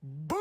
Boom!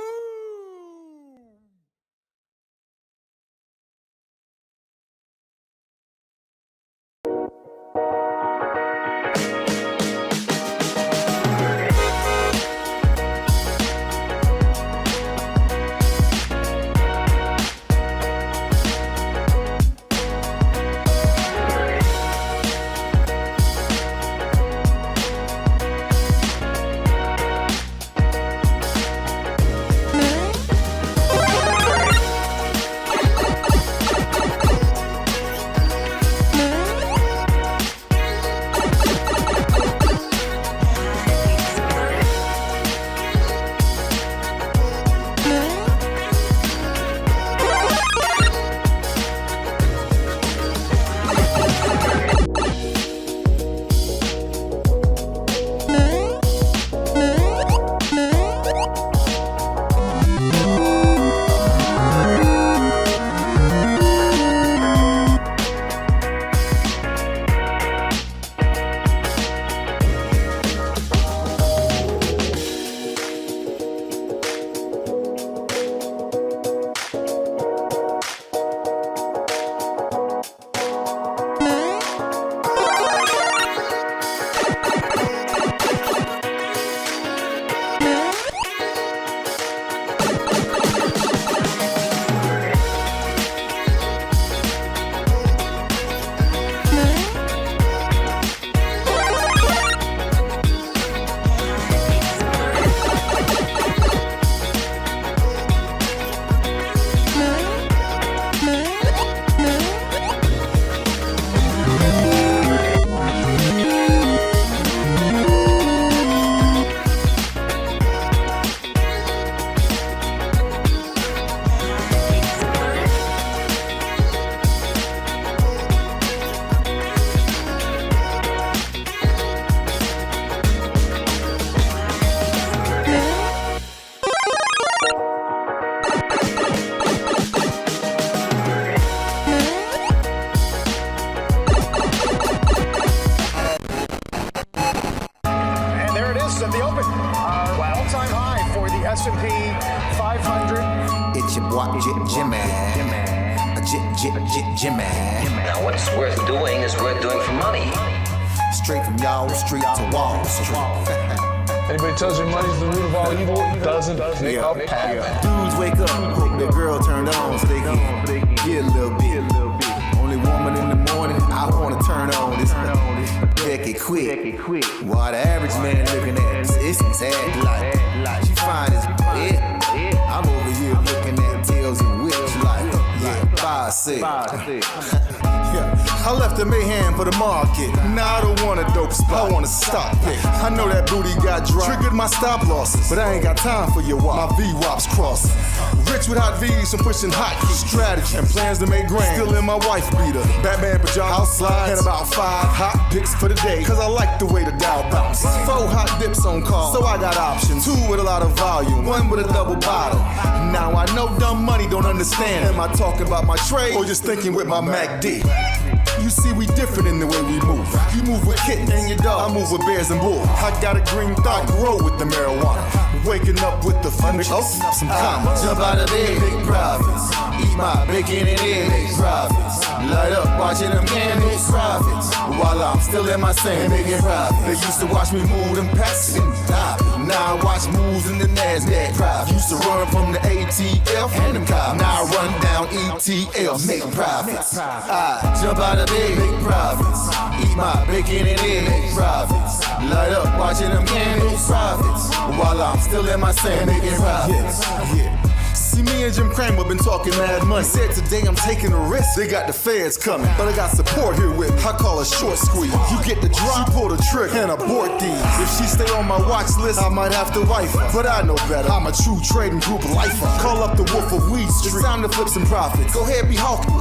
At the open, all-time high for the S&P 500. It's your boy Jimmy. Jimmy. Now, what's worth doing is worth doing for money. Straight from y'all street to Wall Street. Anybody tells you money's the root of all evil, doesn't make up happen. Dudes wake up, hope their girl turned on so they can get a little bit. Only woman in the morning, I wanna turn on this. Becky quick. While the average man looking at this sad like she fine as it. I'm over here looking at tails and whips like 5'6". I left the mayhem for the market. Now I don't want a dope spot, I want to stop it. I know that booty got dropped, triggered my stop losses, but I ain't got time for your wop. My V-wops crossing. Rich with hot V's from pushing hot strategy and plans to make grand. Still in my wife beater, Batman pajamas, house slides, and about 5 hot picks for the day. Cause I like the way the Dow bounce. 4 hot dips on call, so I got options. 2 with a lot of volume, 1 with a double bottle. Now I know dumb money don't understand. Am I talking about my trade or just thinking with my MACD? You see, we different in the way we move. You move with kittens and your dog, I move with bears and bulls. I got a green thumb, grow with the marijuana. Waking up with the fun, open up some commas. Jump out of bed, big profits. Eat my bacon and eggs, big profits. Light up watching them candles, profits. While I'm still in my sand, making profits. They used to watch me move them packs and die. Now I watch moves in the NASDAQ. Profits. Used to run from the ATF and them cops. Now I run down ETLs, making profits. I jump out of bed, big profits. Eat my bacon and eggs, big profits. Light up watching them candles, profits. While I'm still in my sand, making profits. See, me and Jim Cramer been talking mad money. Said today I'm taking a risk. They got the feds coming, but I got support here with me. I call it short squeeze. You get the drop, she pull the trigger and abort these. If she stay on my watch list, I might have to wife her. But I know better. I'm a true trading group lifer. Call up the Wolf of Weed Street. It's time to flip some profits. Go ahead, be hawking.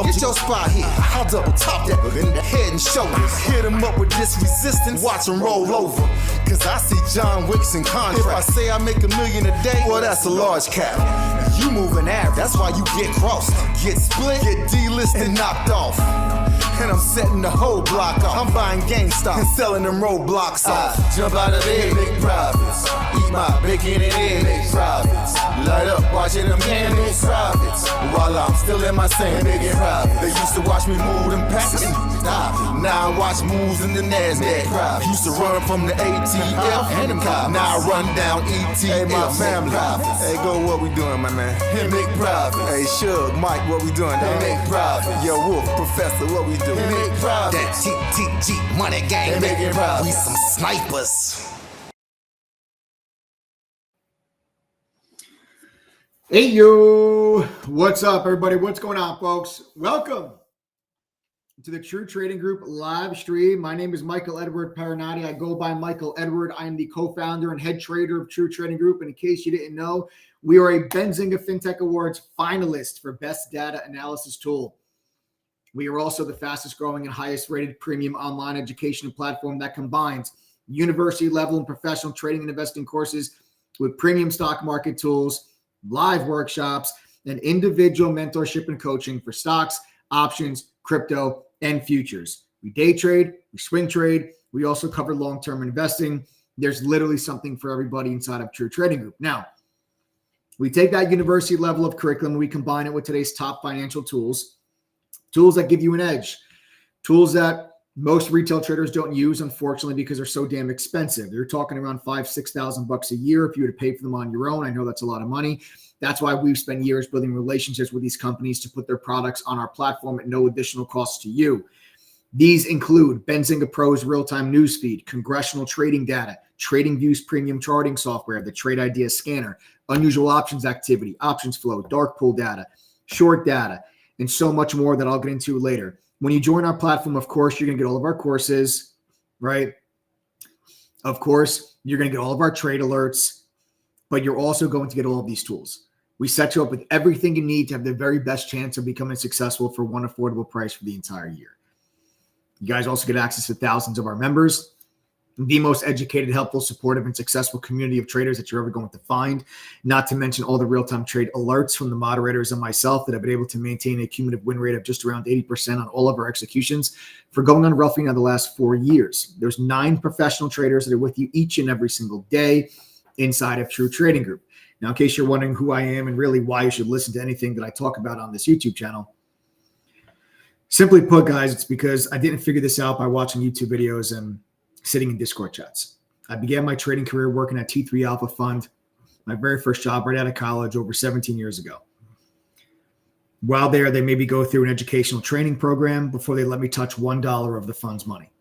Get your spot here. I'll double top that in the head and shoulders. Hit him up with this resistance. Watch him roll over. Cause I see John Wicks in contract. If I say I make $1 million a day, well, that's a large cap. You moving average, that's why you get crossed. Get split, get delisted, and knocked off. and I'm setting the whole block off. I'm buying GameStop and selling them roadblocks off. Jump out of bed, make profits. Eat my bacon and eggs, make profits. Light up, watching them cans, make profits. While I'm still in my sand, making profits. They used to watch me move them packs. Now I watch moves in the NASDAQ. Used to run from the ATF and them cops. Now I run down ETF. Hey, my family. Hey, go, what we doing, my man? And make profits. Hey, Suge, Mike, what we doing? And make profits. Yo, Wolf, Professor, what we doing? And make profits. That TTG money gang, and making profits. We some snipers. Hey, yo, what's up, everybody? What's going on, folks? Welcome to the True Trading Group live stream. My name is Michael Edward Paranati. I go by Michael Edward. I am the co-founder and head trader of True Trading Group. And in case you didn't know, we are a Benzinga FinTech Awards finalist for Best Data Analysis Tool. We are also the fastest growing and highest rated premium online education platform that combines university level and professional trading and investing courses with premium stock market tools, live workshops, and individual mentorship and coaching for stocks, options, crypto, and futures. We day trade, we swing trade. We also cover long-term investing. There's literally something for everybody inside of True Trading Group. Now, we take that university level of curriculum and we combine it with today's top financial tools that give you an edge, tools that most retail traders don't use, unfortunately, because they're so damn expensive. You're talking around $5,000-$6,000 a year if you were to pay for them on your own. I know that's a lot of money. That's why we've spent years building relationships with these companies to put their products on our platform at no additional cost to you. These include Benzinga Pro's real-time newsfeed, congressional trading data, TradingView's premium charting software, the Trade Idea Scanner, unusual options activity, options flow, dark pool data, short data, and so much more that I'll get into later. When you join our platform, of course, you're going to get all of our courses, right? Of course, you're going to get all of our trade alerts, but you're also going to get all of these tools. We set you up with everything you need to have the very best chance of becoming successful for one affordable price for the entire year. You guys also get access to thousands of our members, the most educated, helpful, supportive, and successful community of traders that you're ever going to find, not to mention all the real-time trade alerts from the moderators and myself that have been able to maintain a cumulative win rate of just around 80% on all of our executions for going on roughly now the last 4 years. There's 9 professional traders that are with you each and every single day inside of True Trading Group. Now, in case you're wondering who I am and really why you should listen to anything that I talk about on this YouTube channel, simply put, guys, it's because I didn't figure this out by watching YouTube videos and sitting in Discord chats. I began my trading career working at T3 Alpha Fund, my very first job right out of college over 17 years ago. While there, they made me go through an educational training program before they let me touch $1 of the fund's money.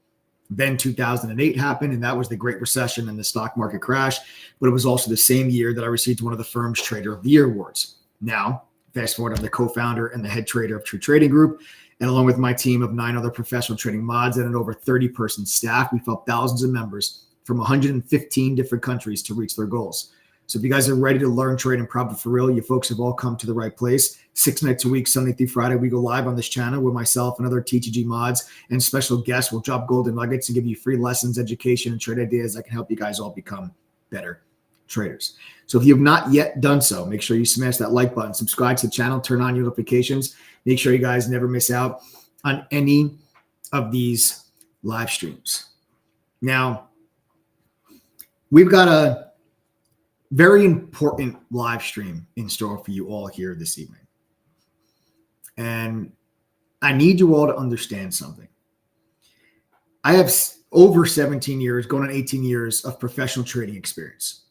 Then 2008 happened, and that was the Great Recession and the stock market crash, but it was also the same year that I received one of the firm's Trader of the Year awards. Now, fast forward, I'm the co-founder and the head trader of True Trading Group, and along with my team of 9 other professional trading mods and an over 30-person staff, we've helped thousands of members from 115 different countries to reach their goals. So if you guys are ready to learn, trade, and profit for real, you folks have all come to the right place. 6 nights a week, Sunday through Friday, we go live on this channel where myself and other TTG mods and special guests will drop golden nuggets and give you free lessons, education, and trade ideas that can help you guys all become better traders. So if you have not yet done so, make sure you smash that like button, subscribe to the channel, turn on your notifications. Make sure you guys never miss out on any of these live streams. Now, we've got a very important live stream in store for you all here this evening. And I need you all to understand something. I have over 17 years, going on 18 years of professional trading experience.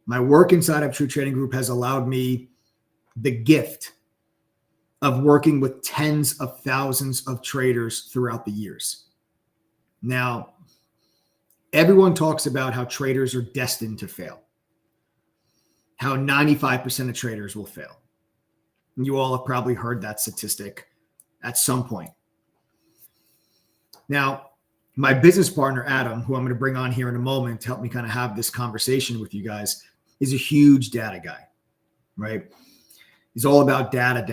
My work inside of True Trading Group has allowed me the gift of working with tens of thousands of traders throughout the years. Now, everyone talks about how traders are destined to fail, how 95% of traders will fail. You all have probably heard that statistic at some point. Now, my business partner, Adam, who I'm going to bring on here in a moment to help me kind of have this conversation with you guys, is a huge data guy, right? He's all about data.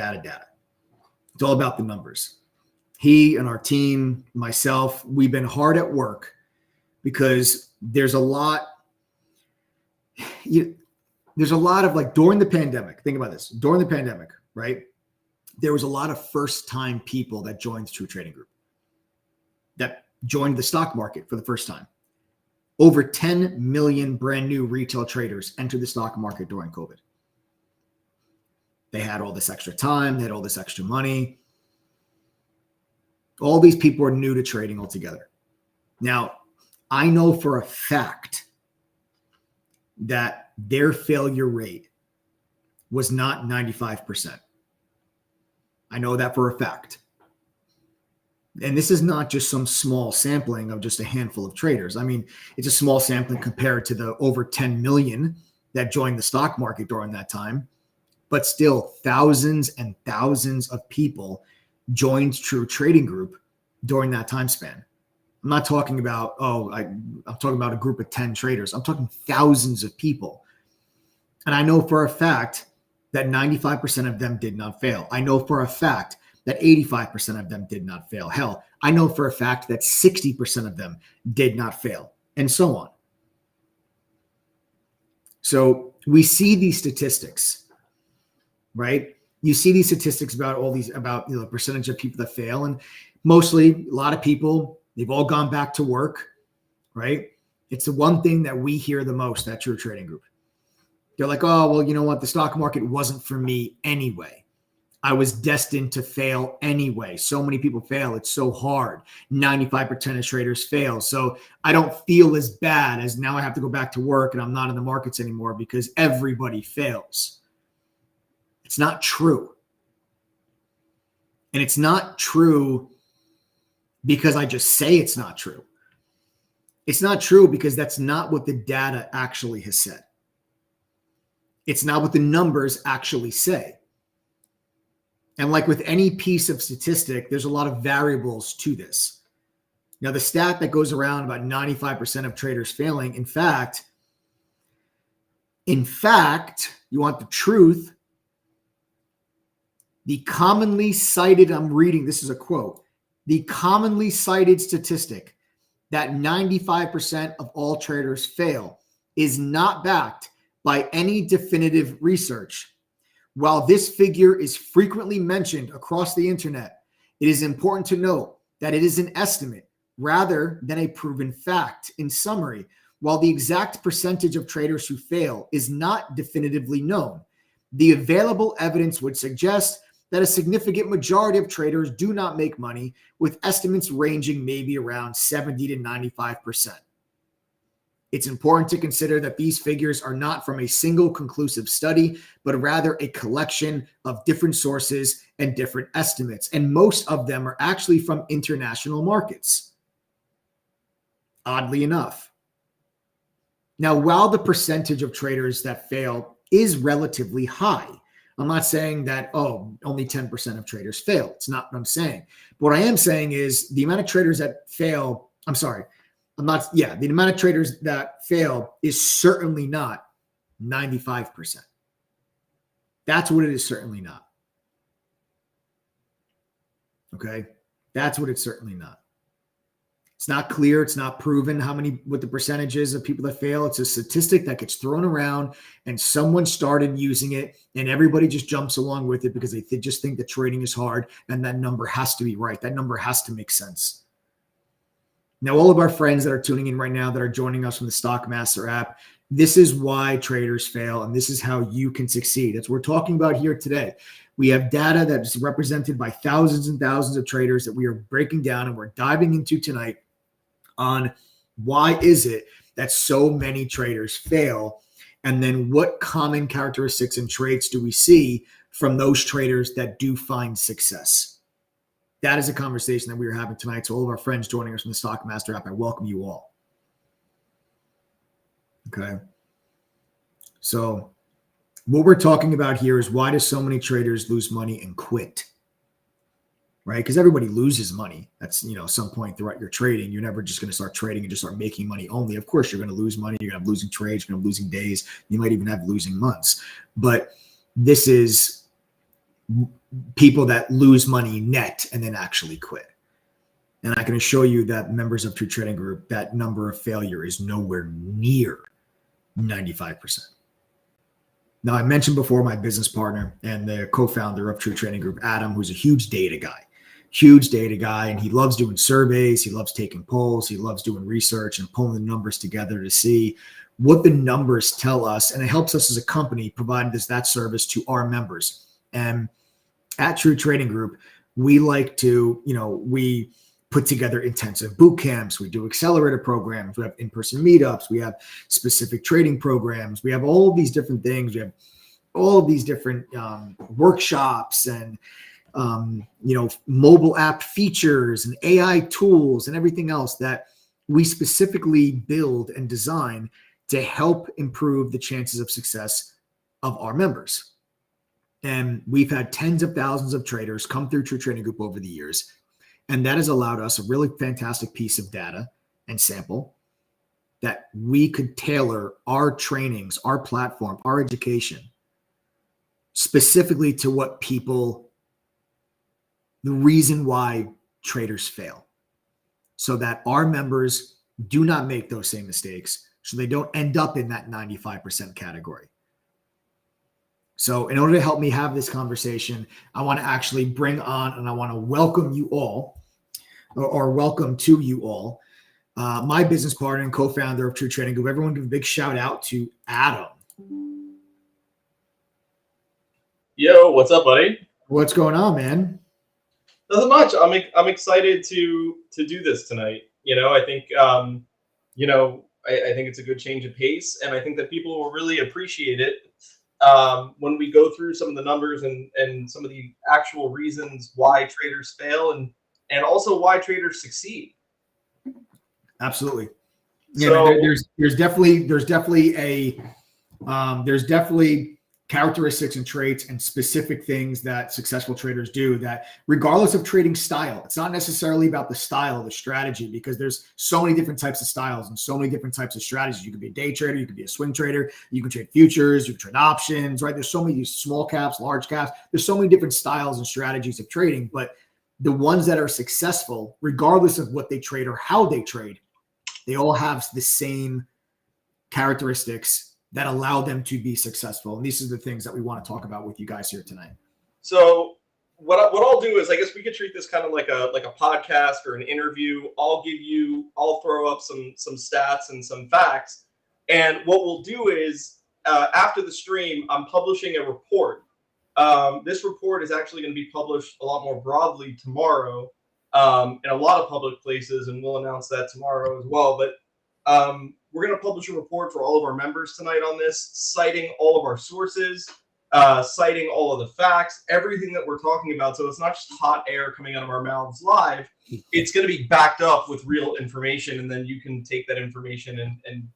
It's all about the numbers. He and our team, myself, we've been hard at work because there's a lot of like during the pandemic, think about this, during the pandemic, right? there was a lot of first-time people that joined True Trading Group, that joined the stock market for the first time. Over 10 million brand new retail traders entered the stock market during COVID. They had all this extra time. They had all this extra money. All these people are new to trading altogether. Now, I know for a fact that their failure rate was not 95%. I know that for a fact. And this is not just some small sampling of just a handful of traders. I mean, it's a small sampling compared to the over 10 million that joined the stock market during that time. But still, thousands and thousands of people joined True Trading Group during that time span. I'm not talking about, I'm talking about a group of 10 traders. I'm talking thousands of people. And I know for a fact that 95% of them did not fail. I know for a fact that 85% of them did not fail. Hell, I know for a fact that 60% of them did not fail, and so on. So we see these statistics, right? You see these statistics about all these, about the percentage of people that fail, and mostly a lot of people, they've all gone back to work, right? It's the one thing that we hear the most at True Trading Group. They're like, oh, well, you know what? The stock market wasn't for me anyway. I was destined to fail anyway. So many people fail. It's so hard. 95% of traders fail. So I don't feel as bad as now I have to go back to work and I'm not in the markets anymore because everybody fails. It's not true. And it's not true because I just say it's not true. It's not true because that's not what the data actually has said. It's not what the numbers actually say. And like with any piece of statistic, there's a lot of variables to this. Now, the stat that goes around about 95% of traders failing, in fact, you want the truth, the commonly cited, I'm reading, this is a quote, the commonly cited statistic that 95% of all traders fail is not backed by any definitive research. While this figure is frequently mentioned across the internet, it is important to note that it is an estimate rather than a proven fact. In summary, while the exact percentage of traders who fail is not definitively known, the available evidence would suggest that a significant majority of traders do not make money, with estimates ranging maybe around 70 to 95%. It's important to consider that these figures are not from a single conclusive study, but rather a collection of different sources and different estimates. And most of them are actually from international markets, oddly enough. Now, while the percentage of traders that fail is relatively high, I'm not saying that, only 10% of traders fail. It's not what I'm saying. But what I am saying is the amount of traders that fail, the amount of traders that fail is certainly not 95%. That's what it is certainly not. Okay? That's what it's certainly not. It's not clear. It's not proven what the percentage is of people that fail. It's a statistic that gets thrown around and someone started using it and everybody just jumps along with it because they just think that trading is hard and that number has to be right. That number has to make sense. Now, all of our friends that are tuning in right now that are joining us from the Stockmaster app, this is why traders fail and this is how you can succeed. That's what we're talking about here today. We have data that is represented by thousands and thousands of traders that we are breaking down and we're diving into tonight on why is it that so many traders fail, and then what common characteristics and traits do we see from those traders that do find success. That is a conversation that we are having tonight. So all of our friends joining us from the Stockmaster app, I welcome you all. Okay. So what we're talking about here is why do so many traders lose money and quit? Right? Because everybody loses money. That's, some point throughout your trading. You're never just going to start trading and just start making money only. Of course, you're going to lose money. You're going to have losing trades. You're going to have losing days. You might even have losing months. But this is people that lose money net and then actually quit. And I can assure you that members of True Trading Group, that number of failure is nowhere near 95%. Now, I mentioned before my business partner and the co-founder of True Trading Group, Adam, who's a huge data guy, and he loves doing surveys. He loves taking polls. He loves doing research and pulling the numbers together to see what the numbers tell us. And it helps us as a company provide that service to our members. And at True Trading Group, we like to, we put together intensive boot camps. We do accelerator programs. We have in-person meetups. We have specific trading programs. We have all of these different things. We have all of these different workshops and, mobile app features and AI tools and everything else that we specifically build and design to help improve the chances of success of our members. And we've had tens of thousands of traders come through True Trading Group over the years. And that has allowed us a really fantastic piece of data and sample that we could tailor our trainings, our platform, our education specifically to what the reason why traders fail, so that our members do not make those same mistakes, so they don't end up in that 95% category. So in order to help me have this conversation, I want to actually bring on, and I want to welcome you all, or welcome to you all, my business partner and co-founder of True Trading Group. Everyone give a big shout out to Adam. Yo, what's up, buddy? What's going on, man? Nothing much. I'm excited to do this tonight. I think I think it's a good change of pace, and I think that people will really appreciate it when we go through some of the numbers and some of the actual reasons why traders fail and also why traders succeed. Absolutely. Yeah, so, there's definitely characteristics and traits and specific things that successful traders do that, regardless of trading style, it's not necessarily about the style of the strategy, because there's so many different types of styles and so many different types of strategies. You could be a day trader, you could be a swing trader, you can trade futures, you can trade options, right? There's so many small caps, large caps. There's so many different styles and strategies of trading, but the ones that are successful, regardless of what they trade or how they trade, they all have the same characteristics that allow them to be successful. And these are the things that we want to talk about with you guys here tonight. So what I'll do is, I guess we could treat this kind of like a podcast or an interview. I'll throw up some stats and some facts. And what we'll do is, after the stream, I'm publishing a report. This report is actually going to be published a lot more broadly tomorrow in a lot of public places, and we'll announce that tomorrow as well. But we're going to publish a report for all of our members tonight on this, citing all of our sources, citing all of the facts, everything that we're talking about. So it's not just hot air coming out of our mouths live. It's going to be backed up with real information, and then you can take that information and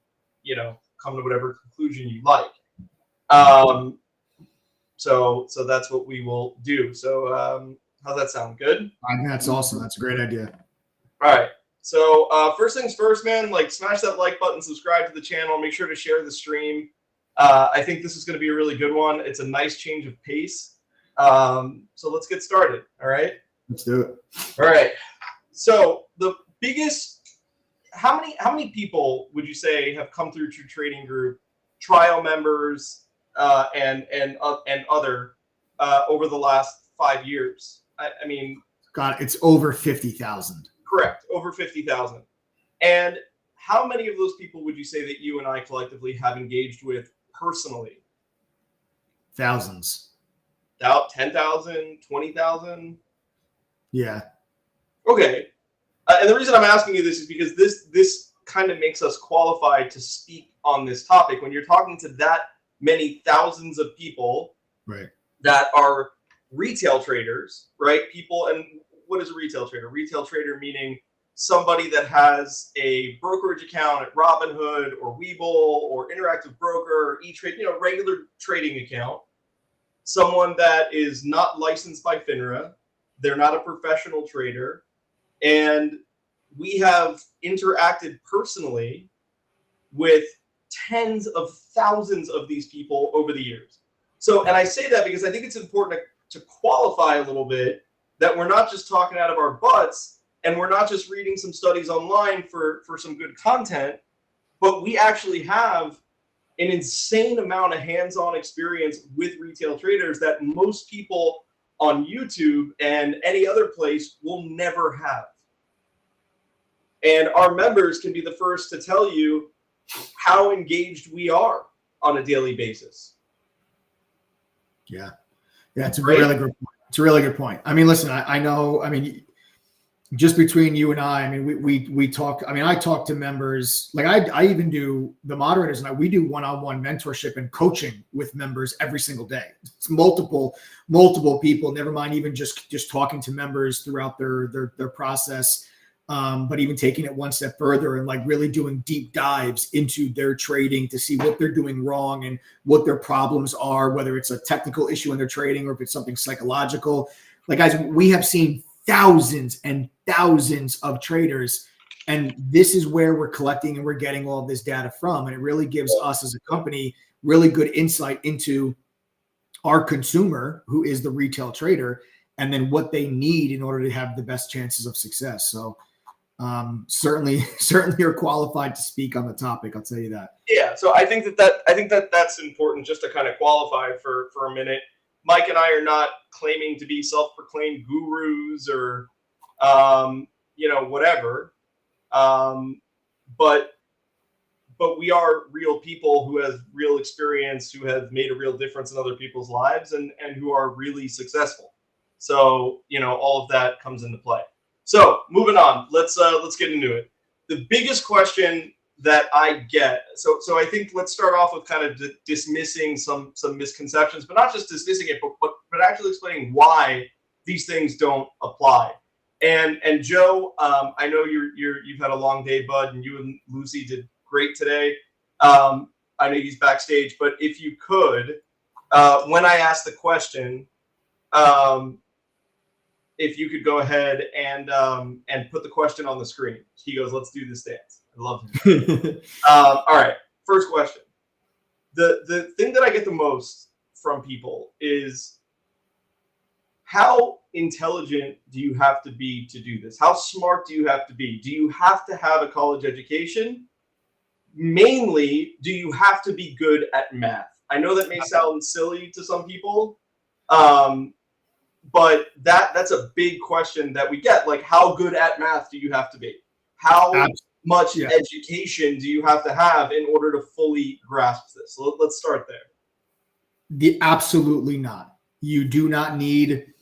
come to whatever conclusion you like. So that's what we will do. So how's that sound? Good? I think that's awesome. That's a great idea. All right. So first things first, man, smash that like button, subscribe to the channel, make sure to share the stream. I think this is going to be a really good one. It's a nice change of pace. So let's get started. All right. Let's do it. All right. So the biggest, how many people would you say have come through True Trading Group, trial members, and other over the last 5 years? I mean, God, it's over 50,000. Correct. Over 50,000. And how many of those people would you say that you and I collectively have engaged with personally? Thousands. About 10,000, 20,000? Yeah. Okay. And the reason I'm asking you this is because this kind of makes us qualified to speak on this topic. When you're talking to that many thousands of people, right, that are retail traders, right? People, and what is a retail trader? Retail trader meaning somebody that has a brokerage account at Robinhood or Webull or Interactive Broker or E-Trade, regular trading account. Someone that is not licensed by FINRA. They're not a professional trader. And we have interacted personally with tens of thousands of these people over the years. So, and I say that because I think it's important to qualify a little bit that we're not just talking out of our butts, and we're not just reading some studies online for some good content, but we actually have an insane amount of hands-on experience with retail traders that most people on YouTube and any other place will never have. And our members can be the first to tell you how engaged we are on a daily basis. Yeah, it's a really good point. It's a really good point. I mean, listen, I know, I mean, just between you and I mean, we talk, I mean, I talk to members, like I even do, the moderators and we do one-on-one mentorship and coaching with members every single day. It's multiple people, never mind even just talking to members throughout their process, but even taking it one step further and like really doing deep dives into their trading to see what they're doing wrong and what their problems are, whether it's a technical issue in their trading or if it's something psychological. Like, guys, we have seen thousands and thousands of traders, and this is where we're collecting and we're getting all this data from, and it really gives us as a company really good insight into our consumer, who is the retail trader, and then what they need in order to have the best chances of success. So certainly you're qualified to speak on the topic, I'll tell you that. Yeah, so I think that's important, just to kind of qualify for a minute. Mike and I are not claiming to be self-proclaimed gurus or, whatever. But we are real people who have real experience, who have made a real difference in other people's lives and who are really successful. So, all of that comes into play. So moving on, let's get into it. The biggest question that I get, so I think let's start off with kind of dismissing some misconceptions, but not just dismissing it, but actually explaining why these things don't apply. And Joe, I know you've had a long day, bud, and you and Lucy did great today. I know he's backstage, but if you could, when I ask the question, if you could go ahead and put the question on the screen. He goes, "Let's do this dance." I love him. All right, first question. The thing that I get the most from people is, how intelligent do you have to be to do this? How smart do you have to be? Do you have to have a college education? Mainly, do you have to be good at math? I know that may sound silly to some people, but that's a big question that we get. Like, how good at math do you have to be? How much education do you have to have in order to fully grasp this? So let's start there. Absolutely not. You do not need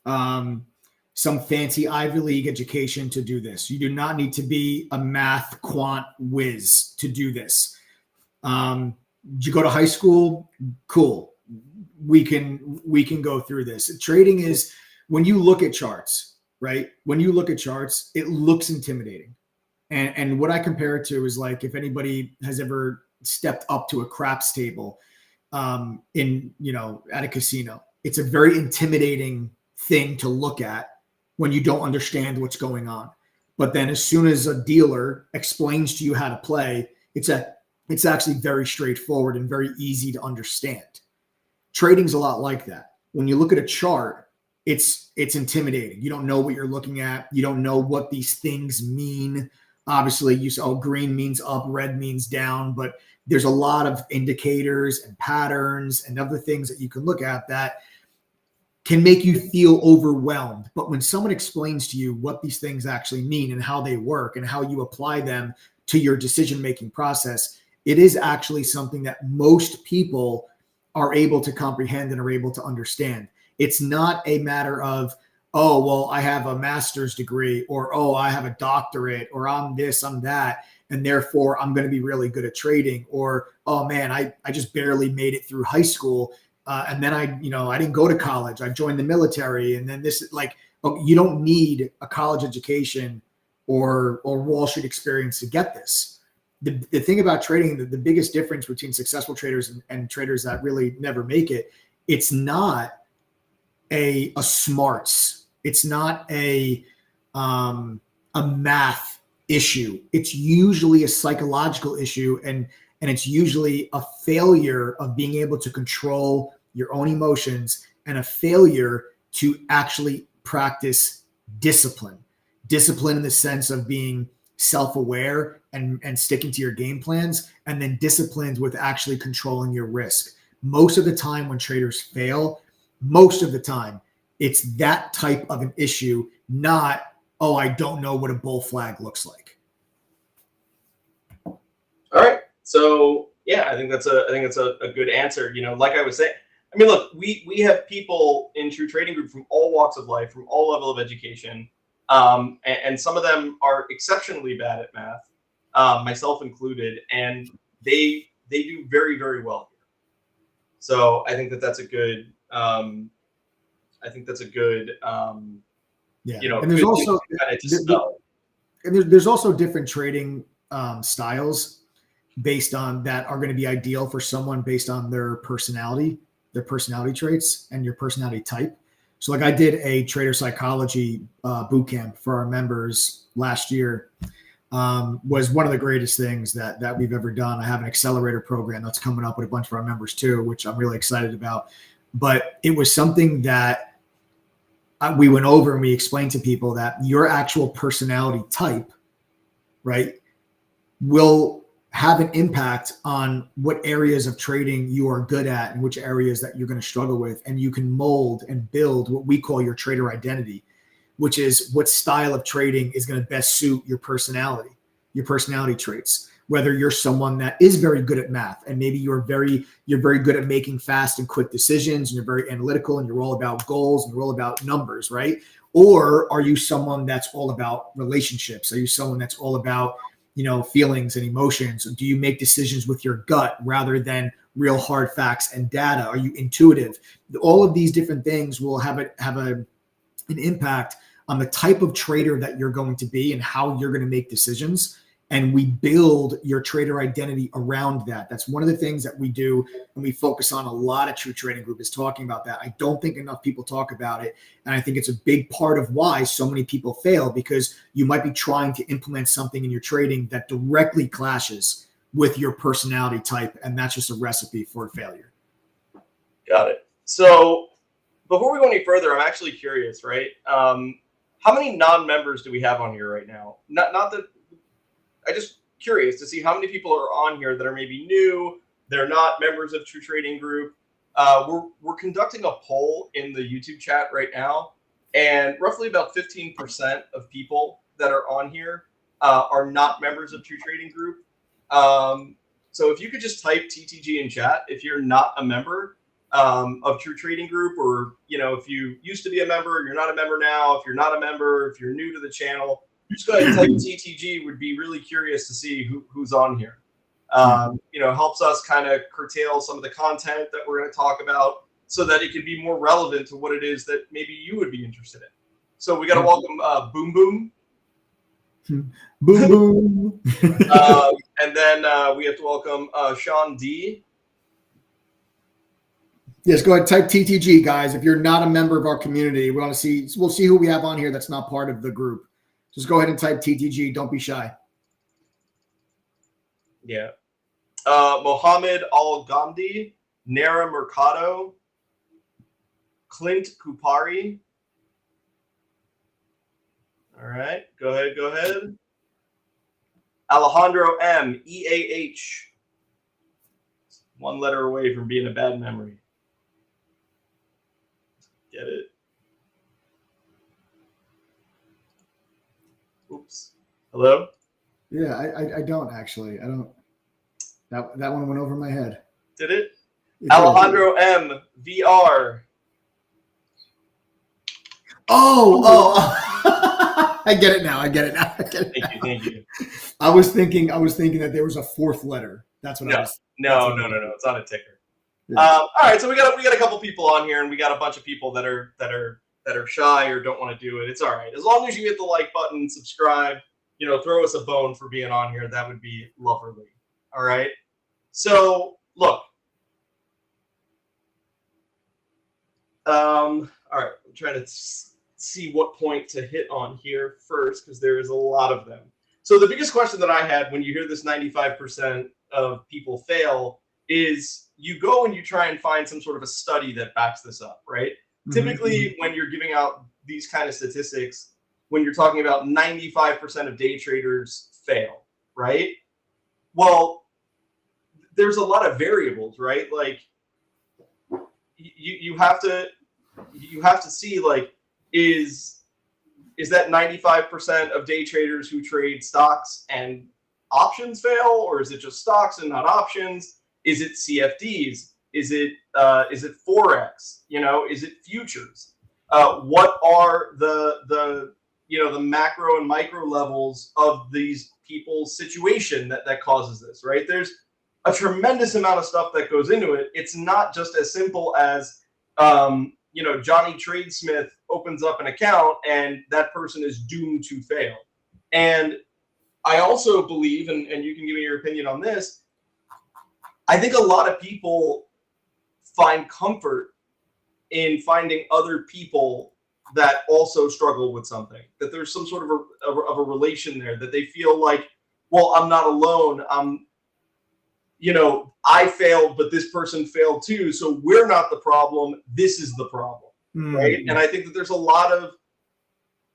some fancy Ivy League education to do this. You do not need to be a math quant whiz to do this. You go to high school, cool. We can go through this. Trading is, when you look at charts, right? When you look at charts, it looks intimidating. And what I compare it to is, like, if anybody has ever stepped up to a craps table at a casino, it's a very intimidating thing to look at when you don't understand what's going on. But then as soon as a dealer explains to you how to play, it's actually very straightforward and very easy to understand. Trading's a lot like that. When you look at a chart, it's intimidating. You don't know what you're looking at. You don't know what these things mean. Obviously, you say, oh, green means up, red means down, but there's a lot of indicators and patterns and other things that you can look at that can make you feel overwhelmed. But when someone explains to you what these things actually mean and how they work and how you apply them to your decision-making process, it is actually something that most people are able to comprehend and are able to understand. It's not a matter of, oh, well, I have a master's degree, or, oh, I have a doctorate, or I'm this, I'm that, and therefore I'm going to be really good at trading, or, oh man, I just barely made it through high school. And then I didn't go to college. I joined the military. And then this, like, you don't need a college education or Wall Street experience to get this. The thing about trading, the biggest difference between successful traders and traders that really never make it, it's not a smarts. It's not a math issue. It's usually a psychological issue, and it's usually a failure of being able to control your own emotions and a failure to actually practice discipline. Discipline in the sense of being self-aware and sticking to your game plans, and then disciplined with actually controlling your risk. Most of the time when traders fail, most of the time, it's that type of an issue, not, oh, I don't know what a bull flag looks like. All right. So yeah, I think that's a good answer. Like I was saying, I mean, look, we have people in True Trading Group from all walks of life, from all level of education. And some of them are exceptionally bad at math, myself included, and they do very, very well here. So I think that's a good, yeah. And there's also there's also different trading styles based on that are going to be ideal for someone based on their personality traits and your personality type. So like I did a trader psychology boot camp for our members last year. Was one of the greatest things that we've ever done. I have an accelerator program that's coming up with a bunch of our members too, which I'm really excited about. But it was something that we went over and we explained to people that your actual personality type, right, will have an impact on what areas of trading you are good at and which areas that you're going to struggle with. And you can mold and build what we call your trader identity, which is what style of trading is going to best suit your personality traits. Whether you're someone that is very good at math and maybe you're very good at making fast and quick decisions and you're very analytical and you're all about goals and you're all about numbers, right? Or are you someone that's all about relationships? Are you someone that's all about feelings and emotions? Do you make decisions with your gut rather than real hard facts and data? Are you intuitive? All of these different things will have an impact on the type of trader that you're going to be and how you're going to make decisions. And we build your trader identity around that. That's one of the things that we do, and we focus on a lot of True Trading Group is talking about that. I don't think enough people talk about it. And I think it's a big part of why so many people fail, because you might be trying to implement something in your trading that directly clashes with your personality type. And that's just a recipe for failure. Got it. So before we go any further, I'm actually curious, right? How many non-members do we have on here right now? Not that. I'm just curious to see how many people are on here that are maybe new. They're not members of True Trading Group. We're conducting a poll in the YouTube chat right now, and roughly about 15% of people that are on here are not members of True Trading Group. So if you could just type TTG in chat if you're not a member of True Trading Group, or if you used to be a member, you're not a member now. If you're not a member, if you're new to the channel, just go ahead and type TTG. Would be really curious to see who's on here. Helps us kind of curtail some of the content that we're going to talk about so that it can be more relevant to what it is that maybe you would be interested in. So we got to welcome Boom Boom. Boom Boom. And then we have to welcome Sean D. Yes, go ahead, type TTG, guys. If you're not a member of our community, we'll see who we have on here that's not part of the group. Just go ahead and type TTG. Don't be shy. Yeah. Mohammed Al-Ghamdi, Nara Mercado, Clint Kupari. All right. Go ahead. Alejandro M. EAH. One letter away from being a bad memory. Get it? Oops. Hello? Yeah, I don't actually. I don't. That one went over my head. Did it? Alejandro M. VR. Oh. I get it now. Thank you. I was thinking that there was a fourth letter. That's what I was. No. It's on a ticker. Yeah. All right, so we got a couple people on here, and we got a bunch of people that are shy or don't want to do it. It's all right. As long as you hit the like button, subscribe, throw us a bone for being on here. That would be lovely. All right. So look. All right. I'm trying to see what point to hit on here first, because there is a lot of them. So the biggest question that I had when you hear this 95% of people fail is you go and you try and find some sort of a study that backs this up, right? Mm-hmm. Typically, when you're giving out these kind of statistics, when you're talking about 95% of day traders fail, right? Well, there's a lot of variables, right? Like you have to see, like, is that 95% of day traders who trade stocks and options fail, or is it just stocks and not options? Is it CFDs? Is it Forex? Is it futures? What are the macro and micro levels of these people's situation that causes this, right? There's a tremendous amount of stuff that goes into it. It's not just as simple as, Johnny Tradesmith opens up an account and that person is doomed to fail. And I also believe, and you can give me your opinion on this, I think a lot of people find comfort in finding other people that also struggle with something, that there's some sort of a relation there, that they feel like, well, I'm not alone. I failed, but this person failed too. So we're not the problem. This is the problem. Right. And I think that there's a lot of,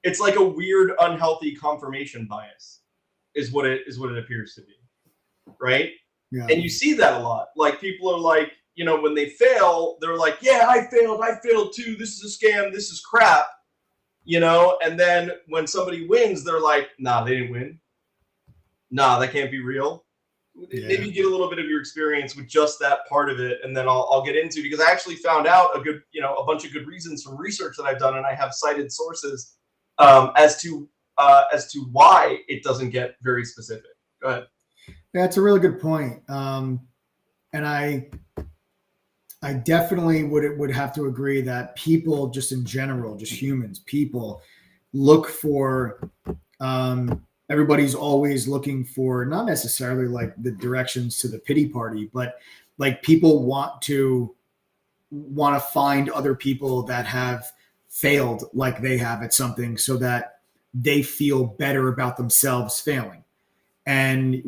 it's like a weird, unhealthy confirmation bias is what it appears to be. Right. Yeah. And you see that a lot. Like, people are like, when they fail, they're like, yeah, I failed too. This is a scam. This is crap. And then when somebody wins, they're like, nah, they didn't win. Nah, that can't be real. Yeah. Maybe get a little bit of your experience with just that part of it, and then I'll get into, because I actually found out a bunch of good reasons from research that I've done, and I have cited sources as to why it doesn't get very specific. Go ahead. That's a really good point. And I definitely would have to agree that people, just in general, just humans, people look for, everybody's always looking for, not necessarily like the directions to the pity party, but like people want to find other people that have failed like they have at something, so that they feel better about themselves failing. And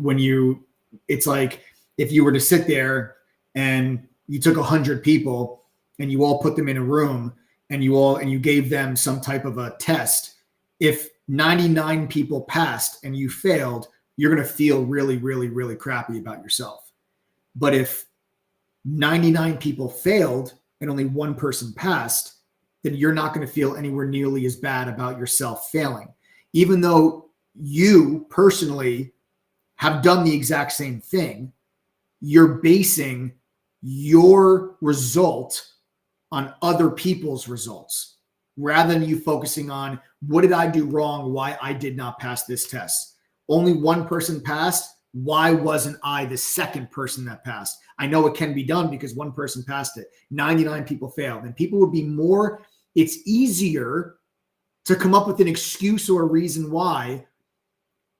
it's like, if you were to sit there and you took 100 people and you all put them in a room and you gave them some type of a test, if 99 people passed and you failed, you're going to feel really, really, really crappy about yourself. But if 99 people failed and only one person passed, then you're not going to feel anywhere nearly as bad about yourself failing. Even though you personally have done the exact same thing, you're basing your result on other people's results, rather than you focusing on, what did I do wrong? Why I did not pass this test? Only one person passed. Why wasn't I the second person that passed? I know it can be done because one person passed it. 99 people failed. And people would be more, it's easier to come up with an excuse or a reason why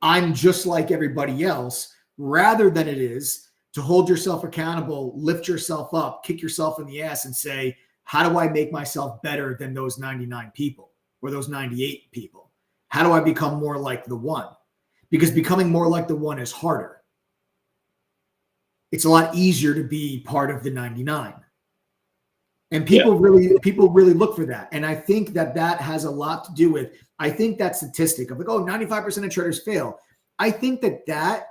I'm just like everybody else, rather than it is to hold yourself accountable, lift yourself up, kick yourself in the ass and say, how do I make myself better than those 99 people or those 98 people? How do I become more like the one? Because becoming more like the one is harder. It's a lot easier to be part of the 99. And people really look for that. And I think that has a lot to do with, I think that statistic of like, 95% of traders fail. I think that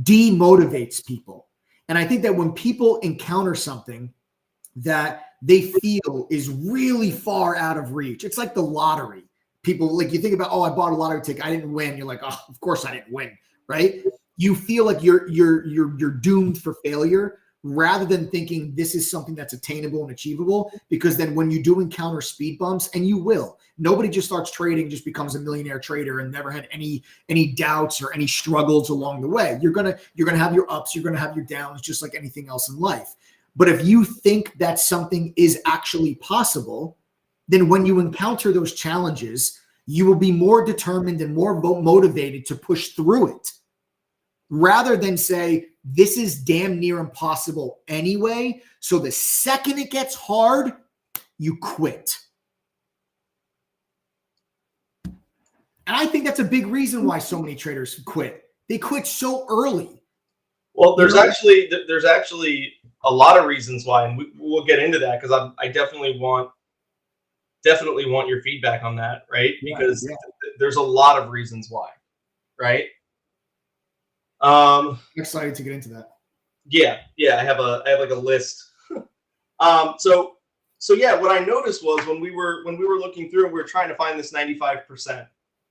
demotivates people. And I think that when people encounter something that they feel is really far out of reach, it's like the lottery. People, like, you think about, I bought a lottery ticket, I didn't win. You're like, of course I didn't win, right? You feel like you're doomed for failure, rather than thinking this is something that's attainable and achievable. Because then when you do encounter speed bumps, and you will, nobody just starts trading, just becomes a millionaire trader and never had any doubts or any struggles along the way. You're gonna have your ups, you're gonna have your downs, just like anything else in life. But if you think that something is actually possible, then when you encounter those challenges, you will be more determined and more motivated to push through it, rather than say, this is damn near impossible anyway. So the second it gets hard, you quit. And I think that's a big reason why so many traders quit. They quit so early. Well, there's actually a lot of reasons why, and we'll get into that, because I definitely want your feedback on that, right? Because there's a lot of reasons why, right? I'm excited to get into that. Yeah, I have like a list. So yeah, what I noticed was when we were looking through and we were trying to find this 95%,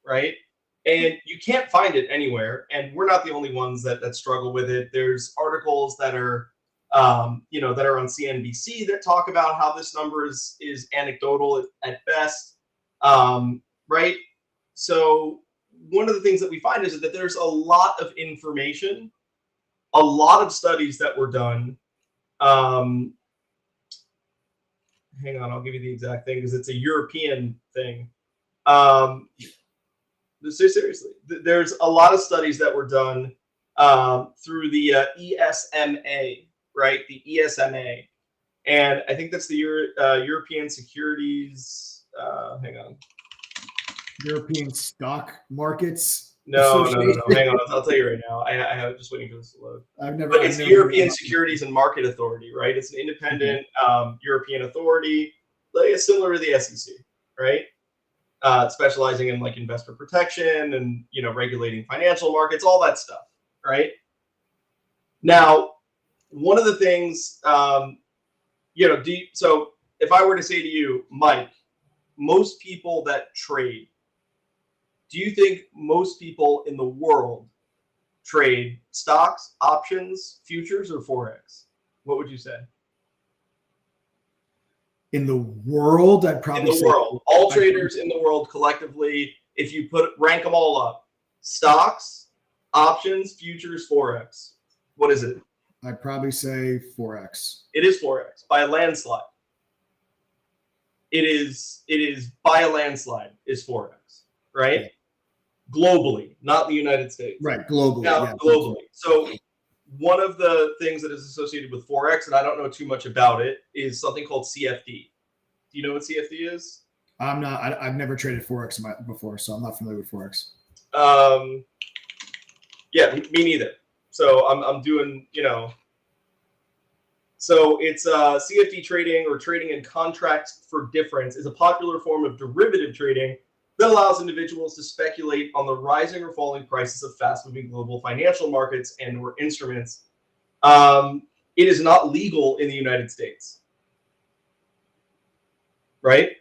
right? And you can't find it anywhere, and we're not the only ones that struggle with it. There's articles that are that are on CNBC that talk about how this number is anecdotal at best, right? So one of the things that we find is that there's a lot of information, a lot of studies that were done. Hang on, I'll give you the exact thing because it's a European thing. Seriously, there's a lot of studies that were done through the ESMA, right? The ESMA, and I think that's the European Securities. Hang on. European stock markets. No. Hang on, I'll tell you right now. I have just waiting for this to load. It's the never European Securities and Market Authority, right? It's an independent European authority, like similar to the SEC, right? Specializing in like investor protection and regulating financial markets, all that stuff, right? Now, one of the things, so if I were to say to you, Mike, most people that trade, do you think most people in the world trade stocks, options, futures, or Forex? What would you say? In the world, I'd probably say all traders in the world collectively, if you rank them all up, stocks, options, futures, Forex, what is it? I'd probably say Forex. It is Forex by a landslide. It is by a landslide is Forex, right? Yeah. Globally, not the United States. Right, globally. Now, yeah, globally. So one of the things that is associated with Forex, and I don't know too much about it, is something called CFD. Do you know what CFD is? I've never traded Forex before, so I'm not familiar with Forex. Yeah, me neither. So I'm doing, so it's CFD trading, or trading in contracts for difference, is a popular form of derivative trading that allows individuals to speculate on the rising or falling prices of fast-moving global financial markets and or instruments. It is not legal in the United States, right?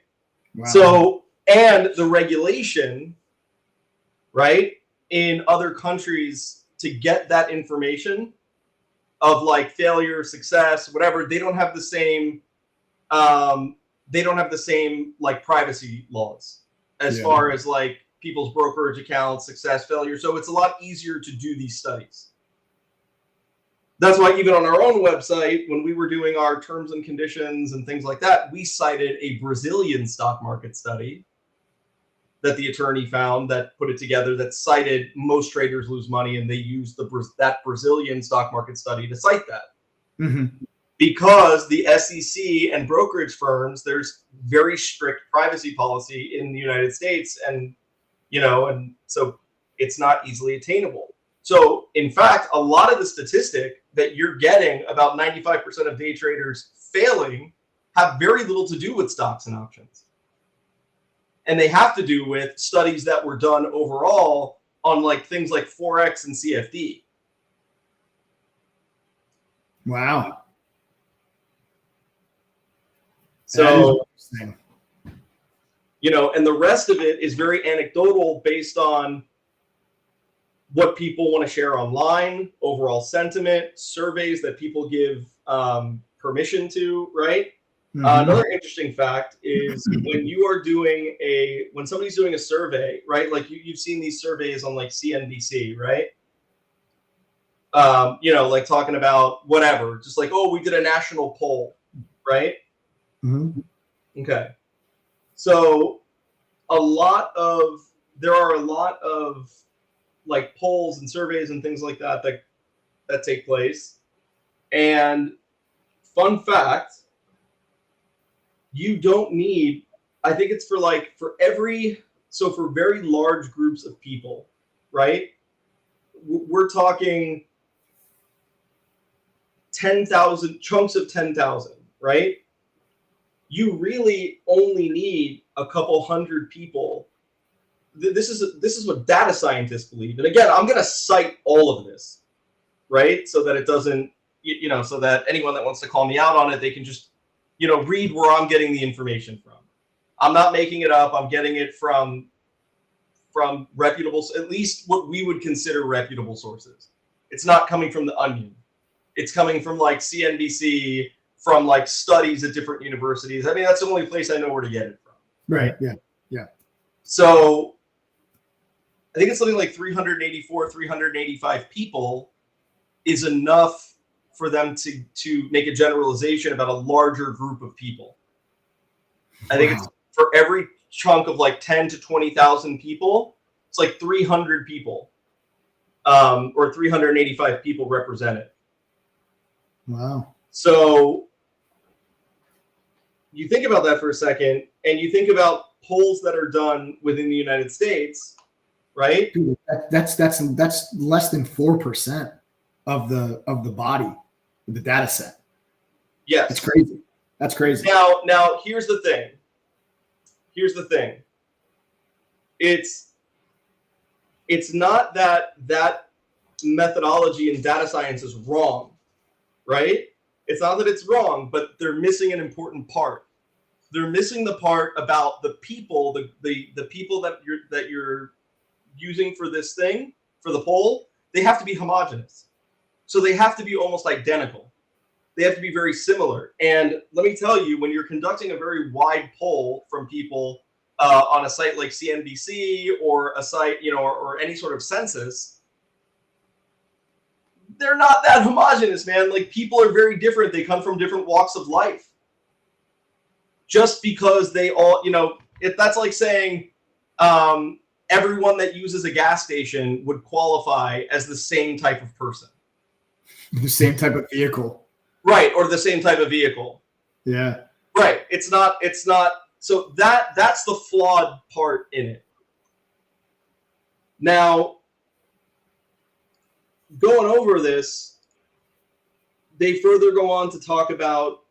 Wow. So, and the regulation, right, in other countries to get that information of like failure, success, whatever, they don't have the same like privacy laws as far as like people's brokerage accounts, success, failure. So it's a lot easier to do these studies. That's why even on our own website, when we were doing our terms and conditions and things like that, we cited a Brazilian stock market study that the attorney found that put it together that cited most traders lose money, and they used that Brazilian stock market study to cite that. Mm-hmm. Because the SEC and brokerage firms, there's very strict privacy policy in the United States, and and so it's not easily attainable. So in fact, a lot of the statistic that you're getting about 95% of day traders failing have very little to do with stocks and options. And they have to do with studies that were done overall on like things like Forex and CFD. Wow. So, and the rest of it is very anecdotal based on what people want to share online, overall sentiment, surveys that people give permission to, right? Mm-hmm. Another interesting fact is when somebody's doing a survey, right? Like you've seen these surveys on like CNBC, right? Like talking about whatever, just like, oh, we did a national poll, right? Mm-hmm. Okay. So there are a lot of like polls and surveys and things like that take place. And fun fact, you don't need, I think it's for very large groups of people, right? We're talking 10,000 chunks of 10,000, right? You really only need a couple hundred people this is what data scientists believe. And again, I'm going to cite all of this, right? So that it doesn't, so that anyone that wants to call me out on it, they can just, read where I'm getting the information from. I'm not making it up. I'm getting it from reputable, at least what we would consider reputable sources. It's not coming from the Onion. It's coming from like CNBC, from like studies at different universities. I mean, that's the only place I know where to get it from. Right. Yeah. Yeah. So I think it's something like 385 people is enough for them to make a generalization about a larger group of people. I think it's for every chunk of like 10 to 20,000 people, it's like 300 people, or 385 people represented. Wow. So you think about that for a second, and you think about polls that are done within the United States, right? Dude, that's less than 4% of the body, of the data set. Yes. That's crazy. That's crazy. Now here's the thing. It's not that methodology in data science is wrong, right? It's not that it's wrong, but they're missing an important part. They're missing the part about the people, the people that you're using for this thing, for the poll. They have to be homogenous. So they have to be almost identical. They have to be very similar. And let me tell you, when you're conducting a very wide poll from people on a site like CNBC or a site, or any sort of census, they're not that homogenous, man. Like, people are very different. They come from different walks of life. Just because they all, that's like saying everyone that uses a gas station would qualify as the same type of person. The same type of vehicle. Right, or the same type of vehicle. Yeah. Right. It's not so that's the flawed part in it. Now, going over this, they further go on to talk about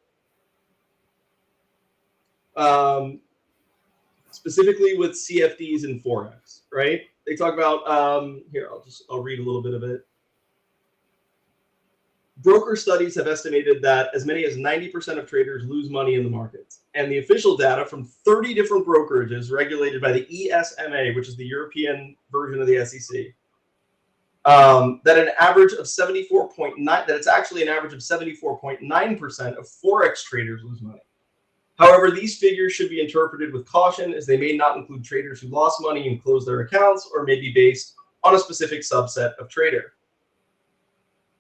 specifically with CFDs and Forex, right? They talk about here, I'll read a little bit of it. Broker studies have estimated that as many as 90% of traders lose money in the markets. And the official data from 30 different brokerages regulated by the ESMA, which is the European version of the SEC, that an average of 74.9, that it's actually an average of 74.9% of Forex traders lose money. However, these figures should be interpreted with caution, as they may not include traders who lost money and closed their accounts, or may be based on a specific subset of trader.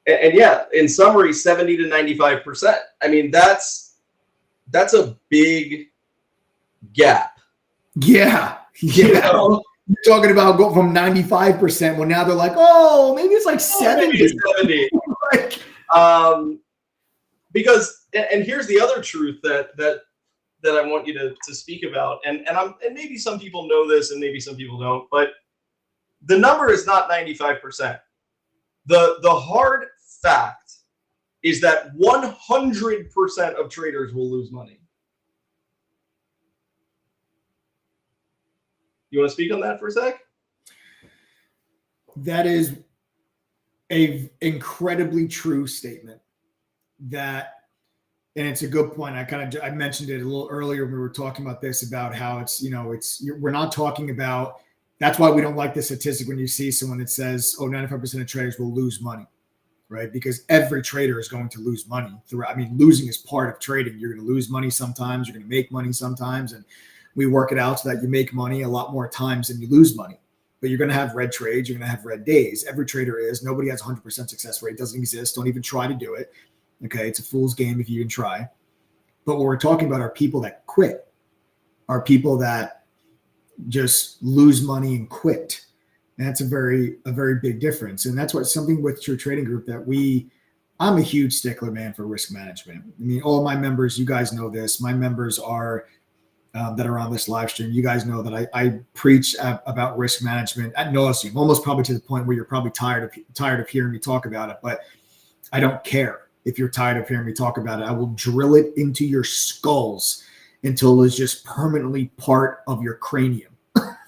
And yeah, in summary, 70 to 95%. I mean, that's a big gap. Yeah. Yeah. You're talking about going from 95%. Well, now they're like, oh, maybe it's like 70. Maybe it's 70. Because, and here's the other truth that I want you to speak about, and maybe some people know this and maybe some people don't, but the number is not 95%. The hard fact is that 100% of traders will lose money. You want to speak on that for a sec? That is a incredibly true statement. And it's a good point. I mentioned it a little earlier when we were talking about this, about how we're not talking about. That's why we don't like the statistic when you see someone that says, 95% of traders will lose money, right? Because every trader is going to lose money. Losing is part of trading. You're going to lose money sometimes. You're going to make money sometimes. And we work it out so that you make money a lot more times than you lose money. But you're going to have red trades. You're going to have red days. Every trader is. Nobody has 100% success rate. It doesn't exist. Don't even try to do it. Okay, it's a fool's game if you even try. But what we're talking about are people that quit, are people that just lose money and quit. And that's a very big difference. And that's what something with True Trading Group that I'm a huge stickler, man, for risk management. I mean, all of my members, you guys know this. My members are that are on this live stream. You guys know that I preach about risk management ad nauseum, almost probably to the point where you're probably tired of hearing me talk about it. But I don't care if you're tired of hearing me talk about it. I will drill it into your skulls until it's just permanently part of your cranium.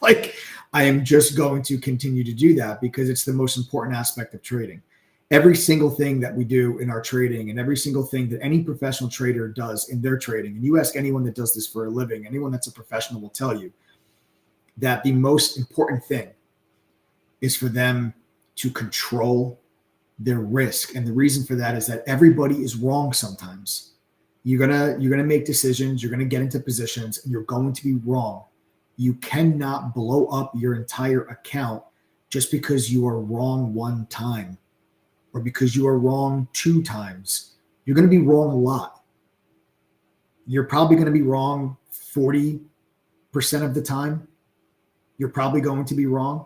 Like, I am just going to continue to do that because it's the most important aspect of trading. Every single thing that we do in our trading and every single thing that any professional trader does in their trading, and you ask anyone that does this for a living, anyone that's a professional will tell you that the most important thing is for them to control their risk. And the reason for that is that everybody is wrong sometimes. You're gonna make decisions, you're gonna get into positions, and you're going to be wrong. You cannot blow up your entire account just because you are wrong one time or because you are wrong 2 times. You're going to be wrong a lot. You're probably going to be wrong 40% of the time. You're probably going to be wrong.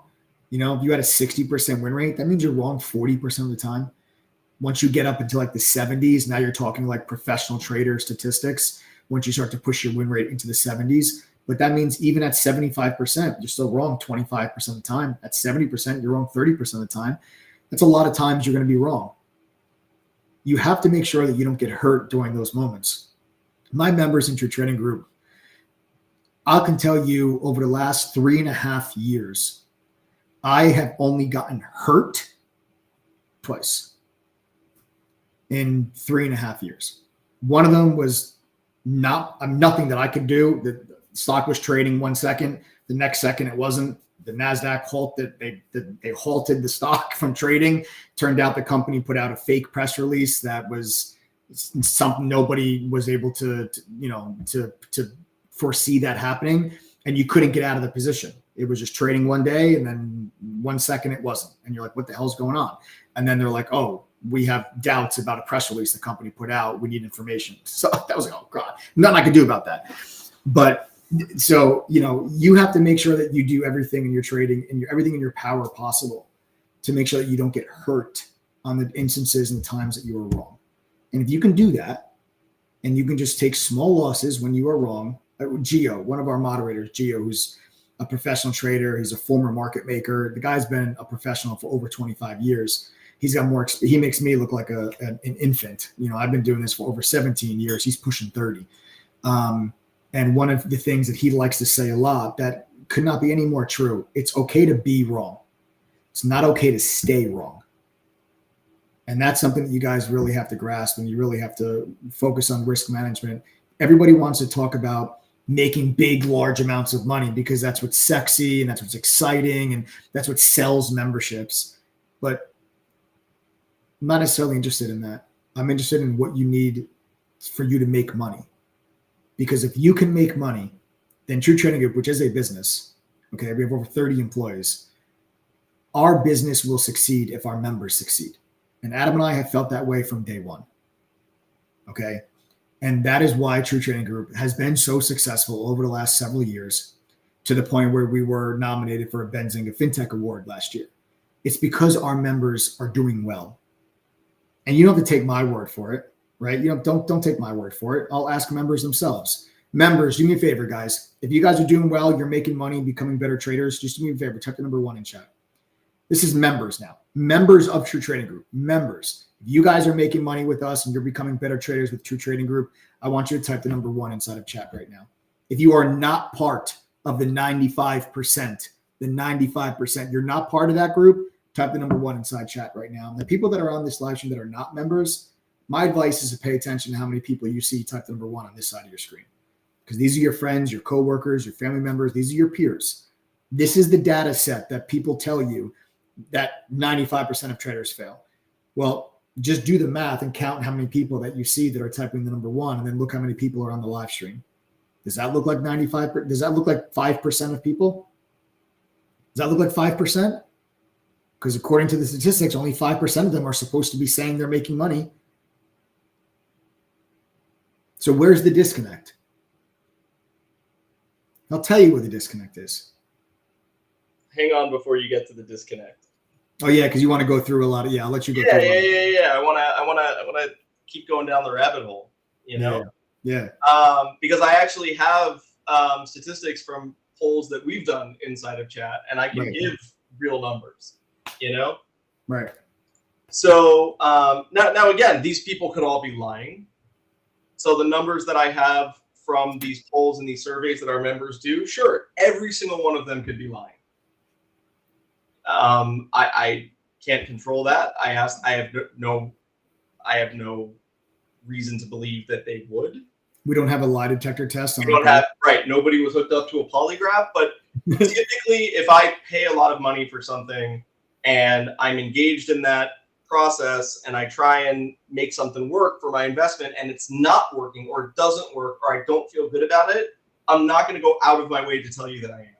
You know, if you had a 60% win rate, that means you're wrong 40% of the time. Once you get up into like the 70s, now you're talking like professional trader statistics. Once you start to push your win rate into the 70s, but that means even at 75%, you're still wrong 25% of the time. At 70%, you're wrong 30% of the time. That's a lot of times you're going to be wrong. You have to make sure that you don't get hurt during those moments. My members in your trading group, I can tell you over the last 3.5 years, I have only gotten hurt twice in 3.5 years. One of them was nothing that I could do. The stock was trading 1 second. The next second, it wasn't. The NASDAQ halted. They halted the stock from trading. Turned out the company put out a fake press release that was something nobody was able to foresee that happening. And you couldn't get out of the position. It was just trading one day, and then 1 second it wasn't. And you're like, what the hell's going on? And then they're like, oh, we have doubts about a press release the company put out. We need information. So that was like, oh God, nothing I could do about that. But so, you have to make sure that you do everything in your trading and everything in your power possible to make sure that you don't get hurt on the instances and times that you are wrong. And if you can do that, and you can just take small losses when you are wrong, Gio, one of our moderators, Gio, who's a professional trader, he's a former market maker. The guy's been a professional for over 25 years. He's got more. He makes me look like an infant. I've been doing this for over 17 years. He's pushing 30. And one of the things that he likes to say a lot that could not be any more true, it's okay to be wrong. It's not okay to stay wrong. And that's something that you guys really have to grasp, and you really have to focus on risk management. Everybody wants to talk about making big, large amounts of money because that's what's sexy and that's what's exciting and that's what sells memberships. But I'm not necessarily interested in that. I'm interested in what you need for you to make money. Because if you can make money, then True Trading Group, which is a business, okay, we have over 30 employees. Our business will succeed if our members succeed. And Adam and I have felt that way from day one. Okay. And that is why True Trading Group has been so successful over the last several years, to the point where we were nominated for a Benzinga FinTech Award last year. It's because our members are doing well. And you don't have to take my word for it, right? Don't take my word for it. I'll ask members themselves. Members, do me a favor, guys. If you guys are doing well, you're making money, becoming better traders, just do me a favor, type the number 1 in chat. This is members now. Members of True Trading Group. Members. If you guys are making money with us and you're becoming better traders with True Trading Group, I want you to type the number 1 inside of chat right now. If you are not part of the 95%, you're not part of that group, type the number 1 inside chat right now. And the people that are on this live stream that are not members, my advice is to pay attention to how many people you see type the number 1 on this side of your screen. Because these are your friends, your coworkers, your family members. These are your peers. This is the data set that people tell you that 95% of traders fail. Well, just do the math and count how many people that you see that are typing the number 1, and then look how many people are on the live stream. Does that look like 95%? Does that look like 5% of people? Does that look like 5%? Because according to the statistics, only 5% of them are supposed to be saying they're making money. So where's the disconnect? I'll tell you where the disconnect is. Hang on before you get to the disconnect. Oh yeah, because you want to go through a lot of I'll let you go through. Yeah. I wanna keep going down the rabbit hole. Yeah. Because I actually have statistics from polls that we've done inside of chat, and I can give real numbers. Right. So now again, these people could all be lying. So the numbers that I have from these polls and these surveys that our members do, sure, every single one of them could be lying. I can't control that. I have no reason to believe that they would. We don't have a lie detector test. We don't have, right. Nobody was hooked up to a polygraph, but typically if I pay a lot of money for something and I'm engaged in that process and I try and make something work for my investment and it's not working or it doesn't work or I don't feel good about it, I'm not going to go out of my way to tell you that I am.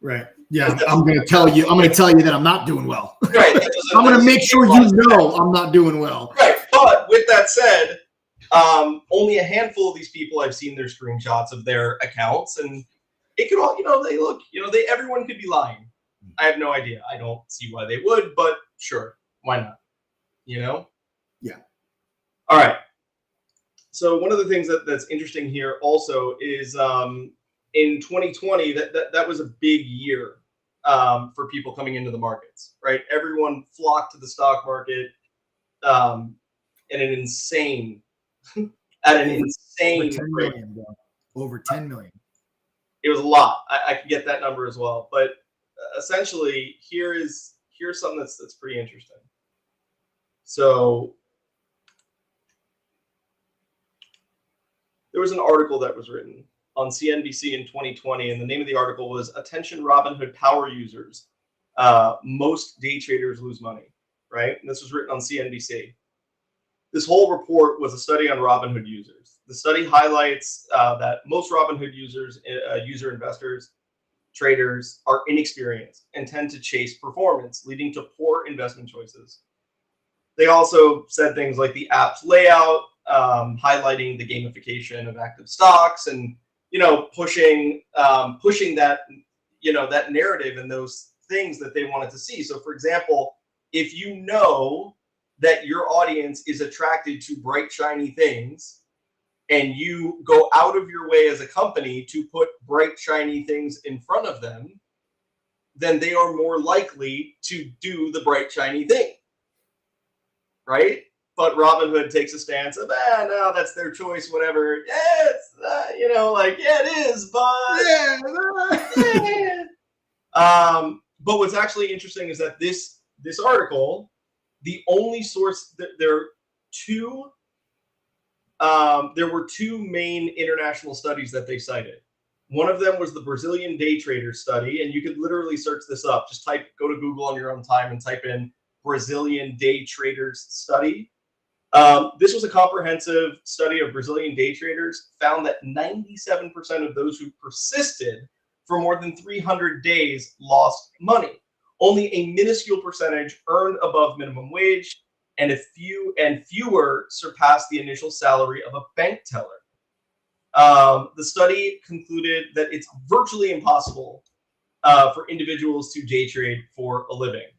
Right. Yeah. I'm going to tell you that I'm not doing well. Right. I'm going to make sure you know I'm not doing well. Right. But with that said, only a handful of these people I've seen their screenshots of their accounts, and it could all, they look, everyone could be lying. I have no idea. I don't see why they would, but sure, why not? Yeah. All right. So one of the things that's interesting here also is in 2020 that was a big year for people coming into the markets, right? Everyone flocked to the stock market at an insane Over 10 rate. million, bro. Over 10 million. It was a lot. I could get that number as well, but essentially here's something that's pretty interesting. So there was an article that was written on CNBC in 2020, and the name of the article was "Attention Robinhood Power Users, Most Day Traders Lose Money," right? And this was written on CNBC. This whole report was a study on Robinhood users. The study highlights that most Robinhood users, user investors, traders are inexperienced and tend to chase performance, leading to poor investment choices. They also said things like the app's layout, highlighting the gamification of active stocks, and pushing that that narrative and those things that they wanted to see. So, for example, if you know that your audience is attracted to bright, shiny things, and you go out of your way as a company to put bright, shiny things in front of them, then they are more likely to do the bright, shiny thing, right? But Robinhood takes a stance of, no, that's their choice, whatever. Yeah, it's, yeah, it is, but yeah. But what's actually interesting is that this article, the only source that there were two main international studies that they cited. One of them was the Brazilian day trader study, and you could literally search this up. Just go to Google on your own time and type in Brazilian day traders study. This was a comprehensive study of Brazilian day traders, found that 97% of those who persisted for more than 300 days lost money. Only a minuscule percentage earned above minimum wage, and fewer surpassed the initial salary of a bank teller. The study concluded that it's virtually impossible for individuals to day trade for a living.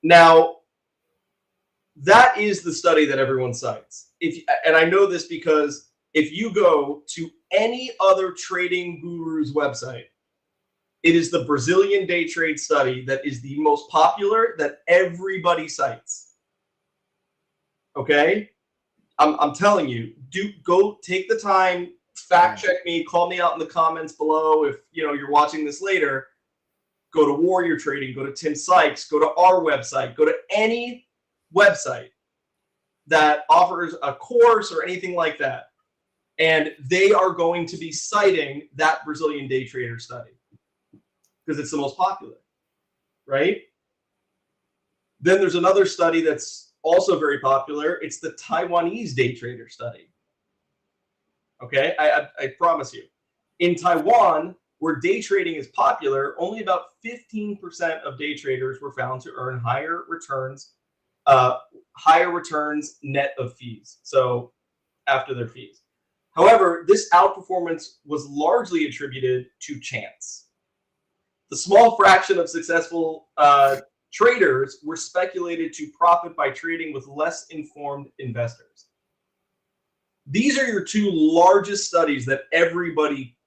Now, that is the study that everyone cites. And I know this because if you go to any other trading guru's website, it is the Brazilian day trade study that is the most popular, that everybody cites. Okay? I'm telling you, go take the time, fact check me, call me out in the comments below if you're watching this later. Go to Warrior Trading, go to Tim Sykes, go to our website, go to any website that offers a course or anything like that, and they are going to be citing that Brazilian day trader study because it's the most popular, right? Then there's another study that's also very popular. It's the Taiwanese day trader study. Okay, I promise you. In Taiwan, where day trading is popular, only about 15% of day traders were found to earn higher returns net of fees, so after their fees. However, this outperformance was largely attributed to chance. The small fraction of successful traders were speculated to profit by trading with less informed investors. These are your two largest studies that everybody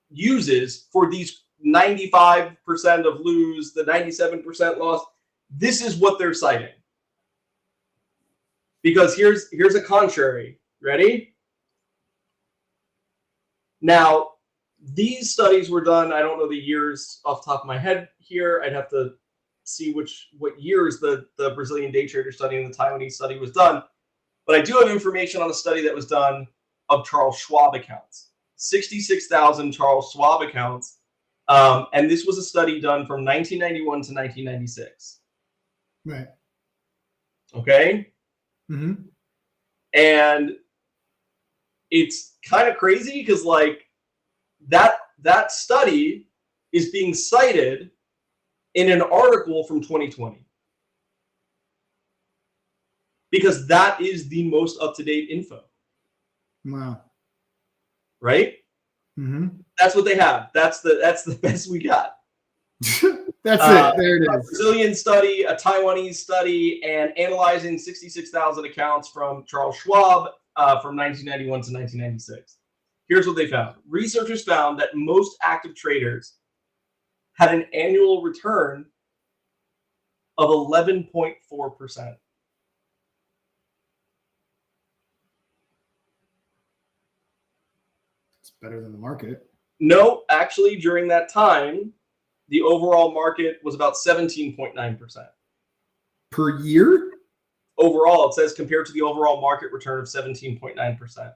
uses for these 95% of lose, the 97% loss. This is what they're citing. Because here's a contrary. Ready? Now, These studies were done, I don't know the years off the top of my head here. I'd have to see what years the Brazilian day trader study and the Taiwanese study was done. But I do have information on a study that was done of Charles Schwab accounts. 66,000 Charles Schwab accounts. And this was a study done from 1991 to 1996. Right. Okay? Mm-hmm. And it's kind of crazy because like that study is being cited in an article from 2020. Because that is the most up-to-date info. Wow. Right? Mm-hmm. That's what they have. That's the best we got. That's it. There it A is. Brazilian study, a Taiwanese study, and analyzing 66,000 accounts from Charles Schwab from 1991 to 1996. Here's what they found. Researchers found that most active traders had an annual return of 11.4%. It's better than the market. No, actually, during that time, the overall market was about 17.9%. Per year? Overall, it says compared to the overall market return of 17.9%.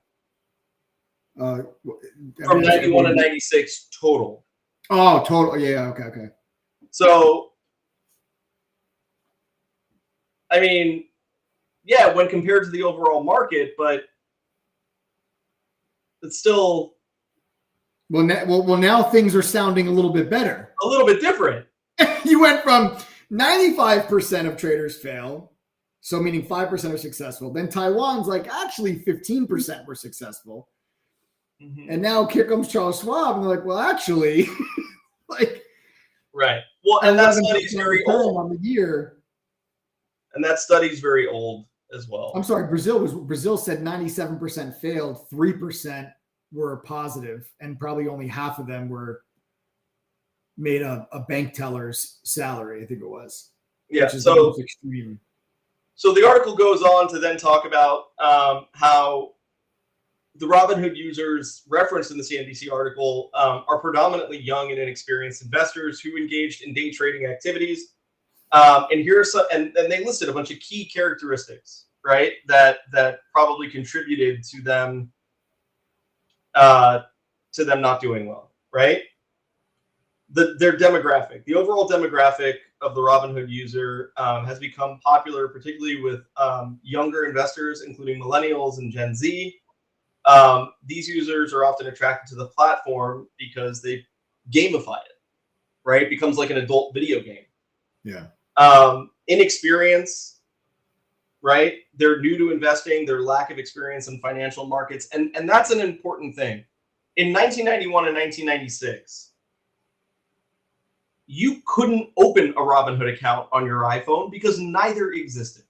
From 91 to 96 total. Oh, total. Yeah, okay. So, I mean, yeah, when compared to the overall market, but it's still Well, now things are sounding a little bit better. a little bit different. You went from 95% of traders fail, so meaning 5% are successful. Then Taiwan's like actually 15% were successful. Mm-hmm. And now here comes Charles Schwab, and they're like, well, actually, like, Right. Well, and that study's very old. On the year. And that study's very old as well. I'm sorry, Brazil said 97% failed, 3% were positive, and probably only half of them were made a bank teller's salary, I think it was. Yeah, which is the so most extreme. So the article goes on to then talk about how the Robinhood users referenced in the CNBC article are predominantly young and inexperienced investors who engaged in day trading activities. And here's some, and they listed a bunch of key characteristics, right, that probably contributed to them not doing well, right? Their demographic, the overall demographic of the Robinhood user has become popular, particularly with younger investors, including millennials and Gen Z. These users are often attracted to the platform because they gamify it, right? It becomes like an adult video game. Yeah. Inexperience, right? They're new to investing, their lack of experience in financial markets. And that's an important thing. In 1991 and 1996, you couldn't open a Robinhood account on your iPhone because neither existed.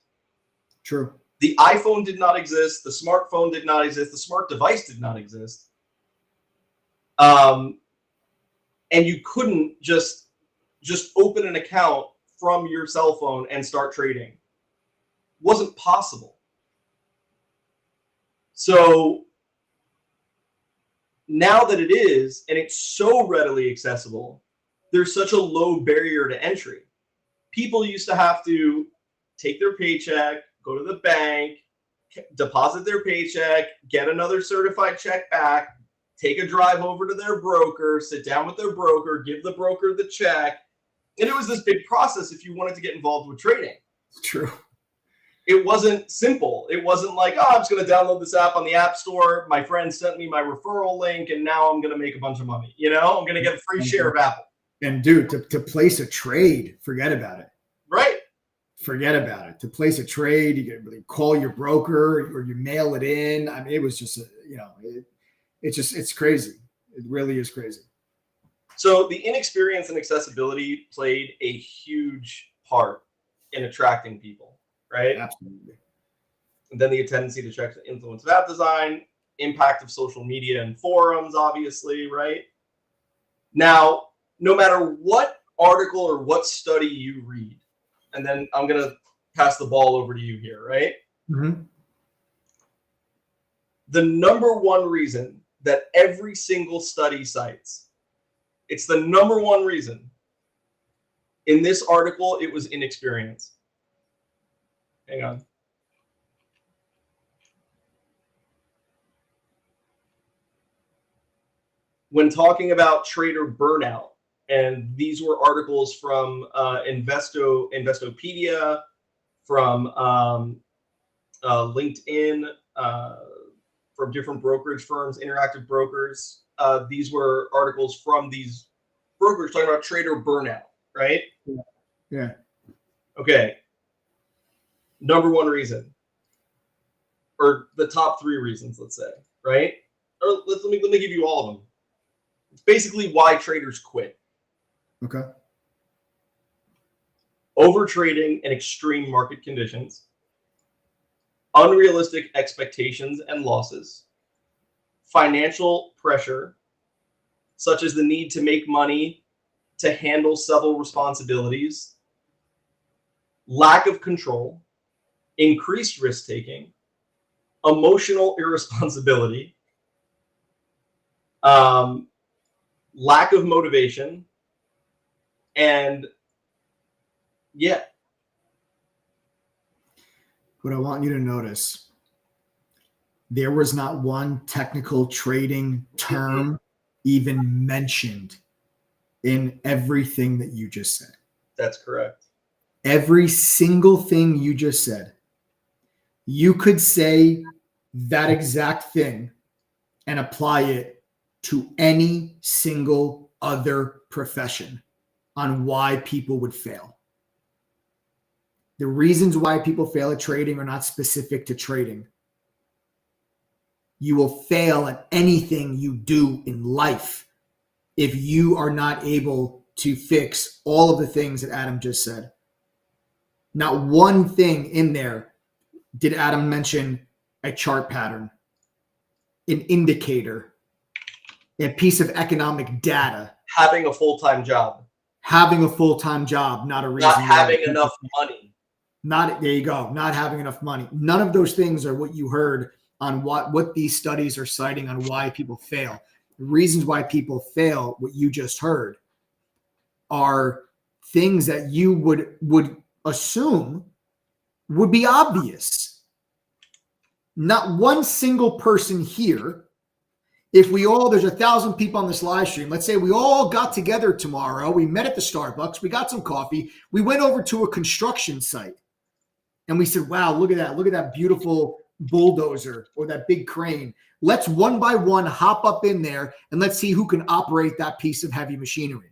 True. The iPhone did not exist. The smartphone did not exist. The smart device did not exist. And you couldn't just open an account from your cell phone and start trading. Wasn't possible. So now that it is, and it's so readily accessible, there's such a low barrier to entry. People used to have to take their paycheck, go to the bank, deposit their paycheck, get another certified check back, take a drive over to their broker, sit down with their broker, give the broker the check. And it was this big process if you wanted to get involved with trading. True. It wasn't simple. It wasn't like, oh, I'm just going to download this app on the App Store. My friend sent me my referral link, and now I'm going to make a bunch of money. You know, I'm going to get a free share of Apple. And dude, to place a trade, forget about it. Right. Forget about it. To place a trade, you can call your broker or you mail it in. I mean, it was just, it's crazy. It really is crazy. So the inexperience and accessibility played a huge part in attracting people, right? Absolutely. And then the tendency to check the influence of app design, impact of social media and forums, obviously, right? Now, no matter what article or what study you read, and then I'm going to pass the ball over to you here, right? Mm-hmm. The number one reason that every single study cites. It's the number one reason. In this article, it was inexperience. Hang on. When talking about trader burnout, and these were articles from Investopedia, from LinkedIn, from different brokerage firms, Interactive Brokers. These were articles from these brokers talking about trader burnout, right? Yeah. Okay. Number one reason, or the top three reasons, let's say, right? Or let me give you all of them. It's basically why traders quit. Okay. Overtrading and extreme market conditions, unrealistic expectations and losses, financial pressure, such as the need to make money to handle several responsibilities, lack of control, increased risk-taking, emotional irresponsibility, lack of motivation, and yeah. What I want you to notice, there was not one technical trading term even mentioned in everything that you just said. That's correct. Every single thing you just said, you could say that exact thing and apply it to any single other profession on why people would fail. The reasons why people fail at trading are not specific to trading. You will fail at anything you do in life if you are not able to fix all of the things that Adam just said. Not one thing in there did Adam mention a chart pattern, an indicator, a piece of economic data. Having a full-time job. Having a full-time job, not a reason. Not having enough money. There you go. Not having enough money. None of those things are what you heard on what these studies are citing on why people fail. The reasons why people fail, what you just heard, are things that you would assume would be obvious. Not one single person here, if there's 1,000 people on this live stream, let's say we all got together tomorrow, we met at the Starbucks, we got some coffee, we went over to a construction site, and we said, wow, look at that beautiful bulldozer or that big crane. Let's one by one hop up in there and let's see who can operate that piece of heavy machinery.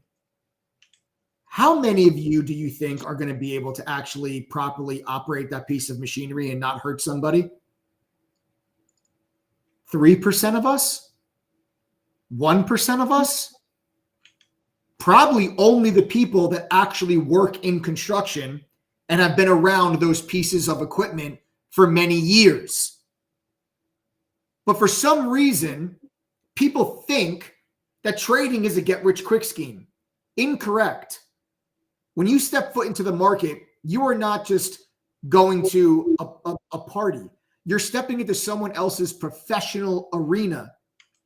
How many of you do you think are going to be able to actually properly operate that piece of machinery and not hurt somebody? 3% of us? 1% of us? Probably only the people that actually work in construction and have been around those pieces of equipment for many years. But for some reason, people think that trading is a get-rich-quick scheme. Incorrect. When you step foot into the market, you are not just going to a party. You're stepping into someone else's professional arena.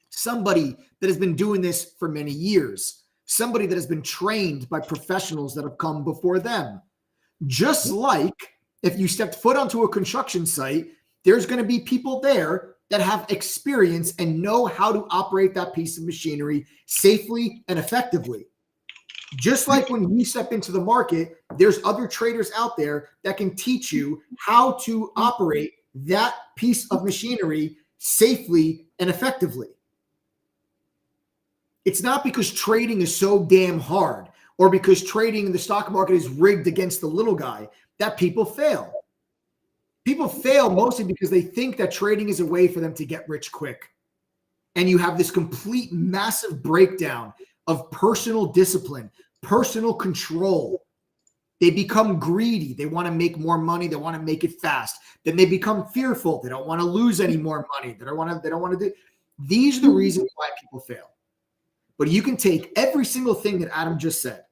Somebody that has been doing this for many years. Somebody that has been trained by professionals that have come before them. Just like if you stepped foot onto a construction site, there's going to be people there that have experience and know how to operate that piece of machinery safely and effectively. Just like when you step into the market, there's other traders out there that can teach you how to operate that piece of machinery safely and effectively. It's not because trading is so damn hard or because trading in the stock market is rigged against the little guy that people fail. People fail mostly because they think that trading is a way for them to get rich quick. And you have this complete massive breakdown of personal discipline, personal control. They become greedy. They want to make more money. They want to make it fast. Then they become fearful. They don't want to lose any more money. They don't want to do. These are the reasons why people fail. But you can take every single thing that Adam just said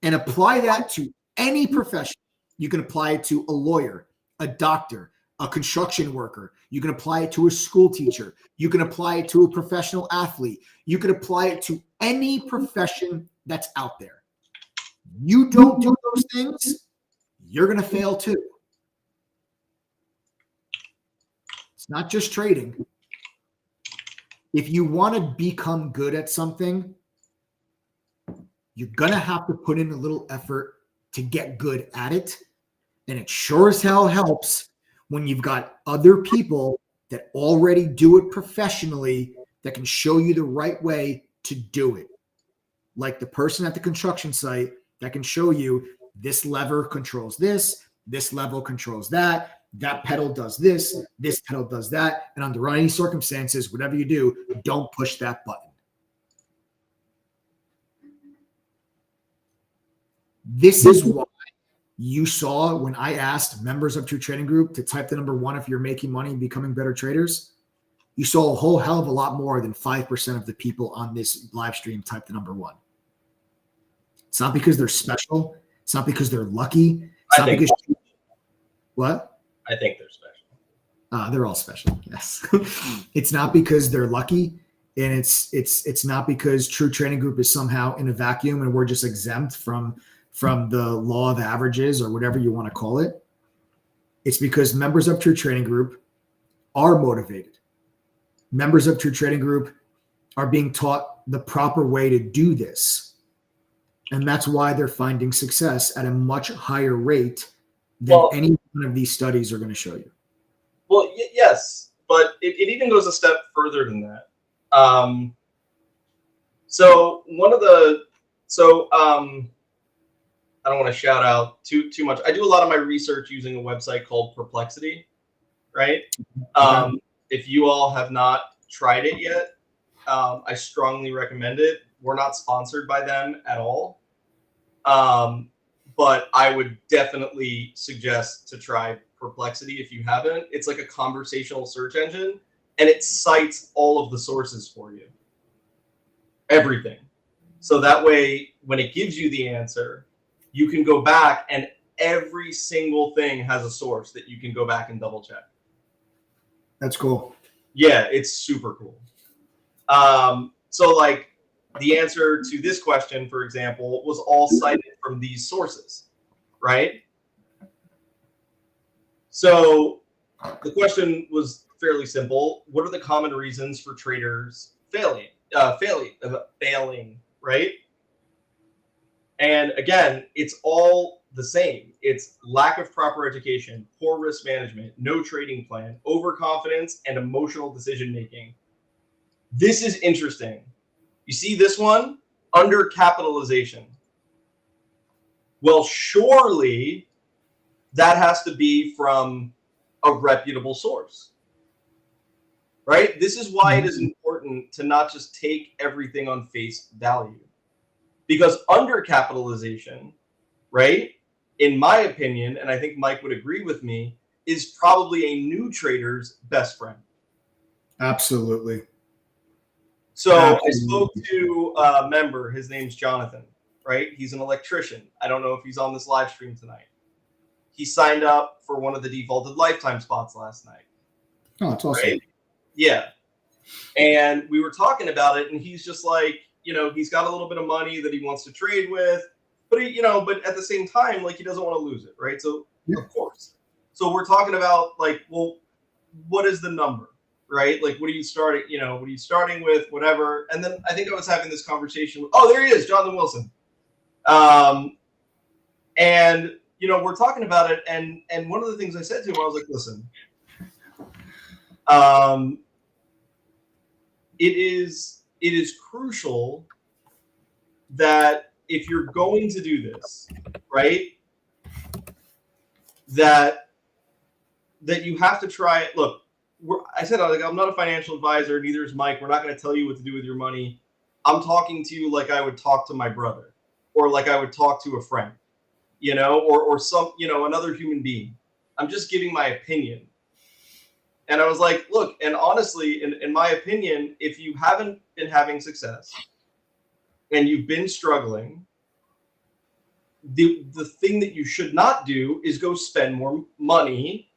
and apply that to any profession. You can apply it to a lawyer, a doctor, a construction worker. You can apply it to a school teacher. You can apply it to a professional athlete. You can apply it to any profession that's out there. You don't do those things, you're going to fail too. It's not just trading. If you want to become good at something, you're going to have to put in a little effort to get good at it. And it sure as hell helps when you've got other people that already do it professionally that can show you the right way to do it. Like the person at the construction site that can show you this lever controls this level controls that pedal does this pedal does that. And under any circumstances, whatever you do, don't push that button. This is why you saw when I asked members of True Trading Group to type the number 1 if you're making money and becoming better traders. You saw a whole hell of a lot more than 5% of the people on this live stream type the number 1. It's not because they're special. It's not because they're lucky. It's not because what? I think they're special. They're all special. Yes. It's not because they're lucky, and it's not because True Trading Group is somehow in a vacuum and we're just exempt from the law of averages or whatever you want to call it. It's because members of True Trading Group are motivated. Members of True Trading Group are being taught the proper way to do this. And that's why they're finding success at a much higher rate than any one of these studies are going to show you. Well, yes, but it even goes a step further than that. I don't want to shout out too much. I do a lot of my research using a website called Perplexity, right? If you all have not tried it yet, I strongly recommend it. We're not sponsored by them at all. But I would definitely suggest to try Perplexity if you haven't. It's like a conversational search engine, and it cites all of the sources for you. Everything. So that way, when it gives you the answer, you can go back and every single thing has a source that you can go back and double check. That's cool. Yeah, it's super cool. So like the answer to this question, for example, was all cited from these sources, right? So the question was fairly simple. What are the common reasons for traders failing, right? And again, it's all the same. It's lack of proper education, poor risk management, no trading plan, overconfidence, and emotional decision-making. This is interesting. You see this one? Undercapitalization. Well, surely that has to be from a reputable source, right? This is why it is important to not just take everything on face value. Because undercapitalization, right, in my opinion, and I think Mike would agree with me, is probably a new trader's best friend. Absolutely. So I spoke to a member. His name's Jonathan, right? He's an electrician. I don't know if he's on this live stream tonight. He signed up for one of the defaulted lifetime spots last night. Oh, that's awesome. Right? Yeah. And we were talking about it, and he's just like, you know, he's got a little bit of money that he wants to trade with, but he, you know, but at the same time, like, he doesn't want to lose it, right? So of course. So we're talking about like, well, what is the number, right? Like, what are you starting, you know, what are you starting with, whatever. And then I think I was having this conversation with, oh, there he is, Jonathan Wilson. And, you know, we're talking about it. And one of the things I said to him, I was like, listen, it is crucial that if you're going to do this, right, that you have to try it. Look, I said, I'm not a financial advisor, neither is Mike. We're not going to tell you what to do with your money. I'm talking to you like I would talk to my brother, or like I would talk to a friend, you know, or some, you know, another human being. I'm just giving my opinion. And I was like, look, and honestly, in my opinion, if you haven't been having success and you've been struggling, the thing that you should not do is go spend more money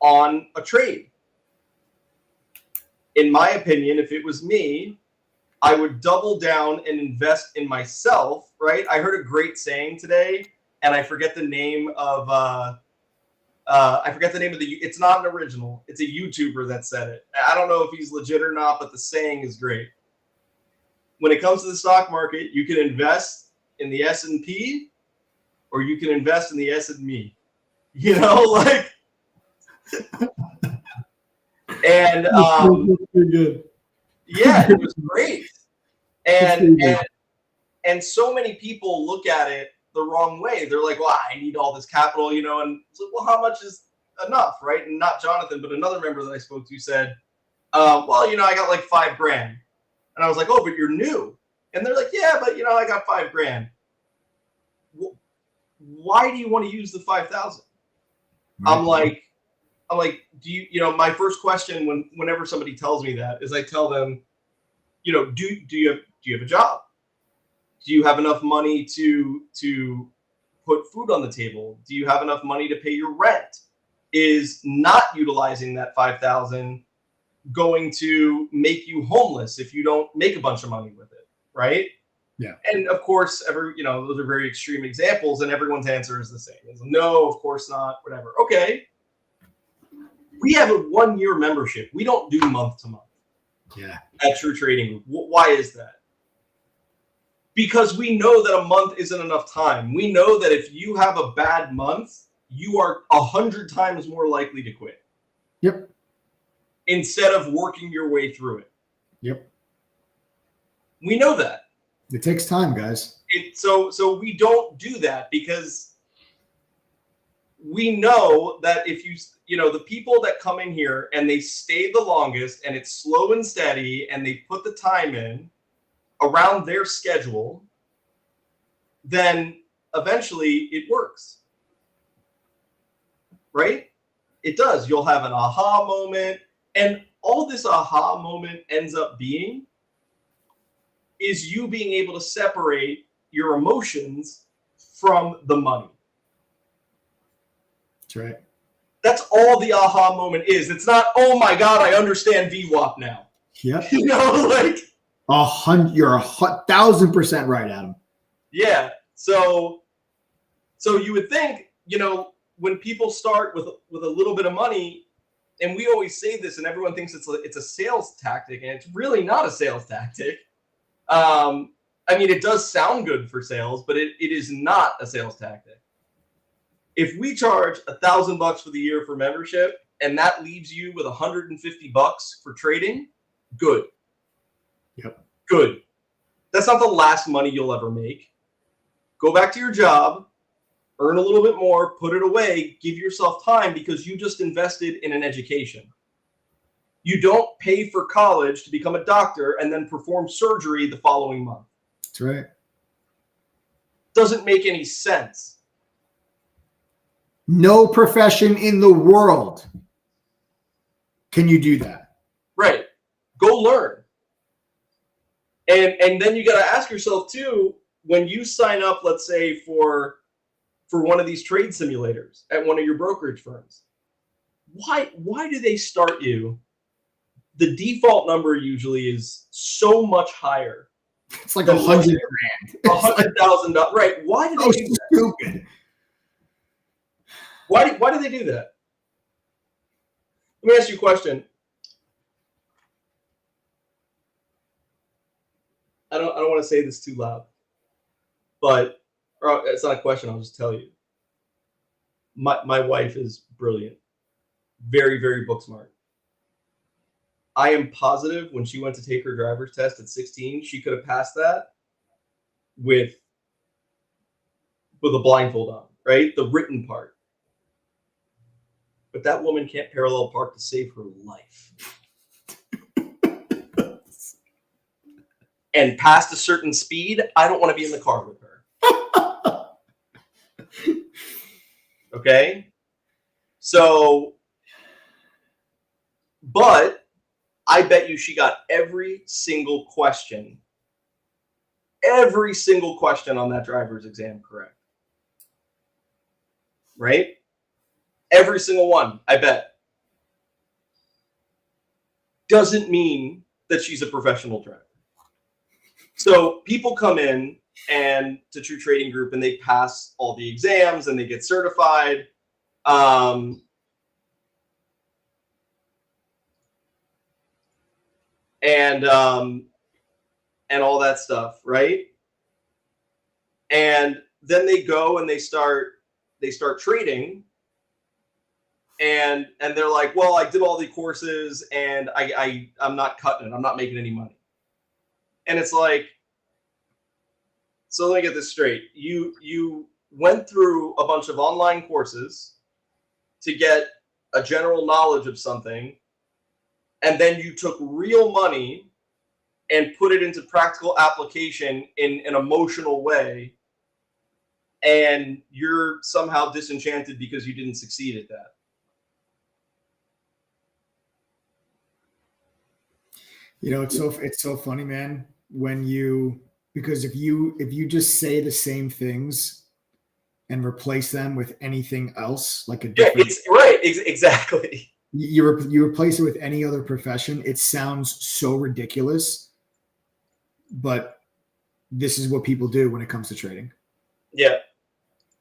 on a trade. In my opinion, if it was me, I would double down and invest in myself, right? I heard a great saying today, and I forget the name of it's not an original. It's a YouTuber that said it. I don't know if he's legit or not, but the saying is great. When it comes to the stock market, you can invest in the S&P or you can invest in the S&Me. You know, like, and yeah, it was great. And so many people look at it the wrong way. They're like, well, I need all this capital, you know, and it's like, well, how much is enough, right? And not Jonathan, but another member that I spoke to said, well, you know, I got like $5,000. And I was like, oh, but you're new. And they're like, yeah, but you know, I got $5,000. Why do you want to use the 5,000? I'm like, do you know, my first question whenever somebody tells me that is I tell them, you know, do you have a job? Do you have enough money to put food on the table? Do you have enough money to pay your rent? Is not utilizing that 5,000 going to make you homeless if you don't make a bunch of money with it, right? Yeah. And of course, those are very extreme examples, and everyone's answer is the same. It's no, of course not, whatever. Okay. We have a 1-year membership. We don't do month to month. Yeah. At True Trading Group. Why is that? Because we know that a month isn't enough time. We know that if you have a bad month, you are 100 times more likely to quit. Yep. Instead of working your way through it. Yep. We know that. It takes time, guys. So we don't do that because we know that if you know, the people that come in here and they stay the longest and it's slow and steady and they put the time in around their schedule, then eventually it works. Right? It does. You'll have an aha moment. And all this aha moment ends up being is you being able to separate your emotions from the money. That's right. That's all the aha moment is. It's not, oh my God, I understand VWAP now. Yep. You know, like you're 1,000% right, Adam. Yeah. So you would think, you know, when people start with a little bit of money, and we always say this, and everyone thinks it's a sales tactic, and it's really not a sales tactic. I mean, it does sound good for sales, but it is not a sales tactic. If we charge $1,000 for the year for membership, and that leaves you with $150 for trading, good. Yep. Good. That's not the last money you'll ever make. Go back to your job, earn a little bit more, put it away, give yourself time because you just invested in an education. You don't pay for college to become a doctor and then perform surgery the following month. That's right. Doesn't make any sense. No profession in the world can you do that. Right. Go learn. And then you got to ask yourself too, when you sign up, let's say for one of these trade simulators at one of your brokerage firms, why do they start you? The default number usually is so much higher. It's like $100,000. $100,000. Right. Why do they do that? Stupid. Why do they do that? Let me ask you a question. I don't want to say this too loud, but it's not a question. I'll just tell you. My wife is brilliant, very, very book smart. I am positive when she went to take her driver's test at 16, she could have passed that with a blindfold on, right? The written part. But that woman can't parallel park to save her life. And past a certain speed, I don't want to be in the car with her. Okay? So, but I bet you she got every single question on that driver's exam correct. Right? Every single one, I bet. doesn't mean that she's a professional trader. So people come in and to True Trading Group and they pass all the exams and they get certified. And all that stuff, right? And then they go and they start trading, and they're like, well, I did all the courses and I'm not cutting it. I'm not making any money. And it's like, so let me get this straight. You went through a bunch of online courses to get a general knowledge of something, and then you took real money and put it into practical application in an emotional way, and you're somehow disenchanted because you didn't succeed at that. You know, it's so funny, man, because if you just say the same things and replace them with anything else, like a different, it's right, exactly. You replace it with any other profession, it sounds so ridiculous, but this is what people do when it comes to trading. Yeah.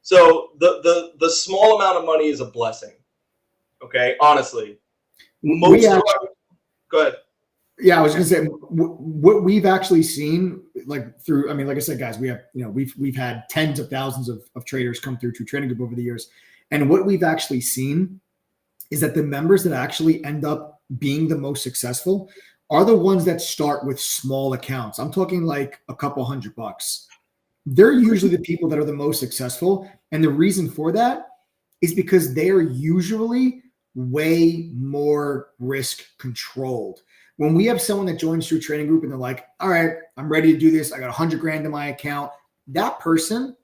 So the small amount of money is a blessing. Okay, honestly. Go ahead. Yeah, I was going to say what we've actually seen, like through, I mean, like I said, guys, we have, you know, we've had tens of thousands of traders come through True Trading Group over the years. And what we've actually seen is that the members that actually end up being the most successful are the ones that start with small accounts. I'm talking like a couple $100. They're usually the people that are the most successful. And the reason for that is because they are usually way more risk controlled. When we have someone that joins True Trading Group and they're like, all right, I'm ready to do this. I got 100 grand in my account. That person,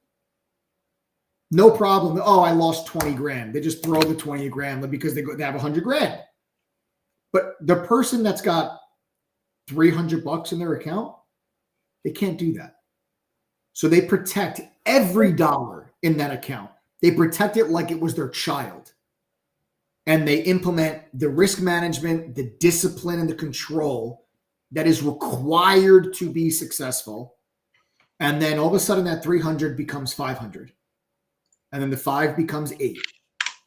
no problem. Oh, I lost 20 grand. They just throw the 20 grand because they have 100 grand. But the person that's got $300 in their account, they can't do that. So they protect every dollar in that account. They protect it like it was their child. And they implement the risk management, the discipline, and the control that is required to be successful. And then all of a sudden that 300 becomes 500. And then the 5 becomes 8.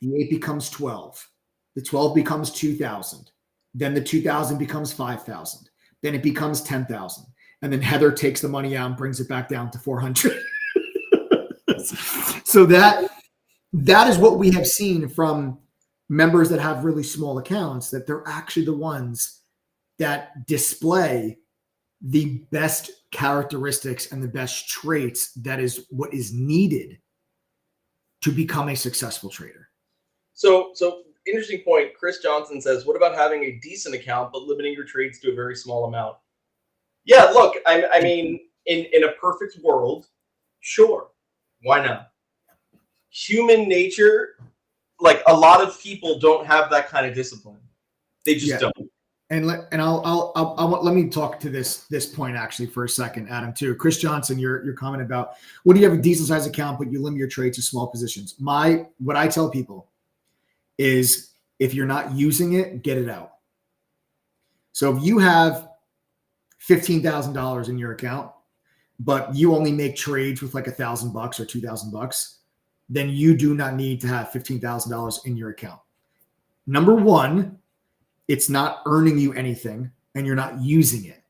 The 8 becomes 12. The 12 becomes 2,000. Then the 2,000 becomes 5,000. Then it becomes 10,000. And then Heather takes the money out and brings it back down to 400. So that is what we have seen from members that have really small accounts, that they're actually the ones that display the best characteristics and the best traits. That is what is needed to become a successful trader. So interesting point. Chris Johnson says, what about having a decent account, but limiting your trades to a very small amount? Yeah, look, I mean, in a perfect world, sure. Why not? Human nature, like a lot of people don't have that kind of discipline. They just don't. And let me talk to this point actually for a second, Adam, too. Chris Johnson, your comment about what do you have a decent size account, but you limit your trade to small positions. What I tell people is if you're not using it, get it out. So if you have $15,000 in your account, but you only make trades with like $1,000 or $2,000, then you do not need to have $15,000 in your account. Number one, it's not earning you anything and you're not using it.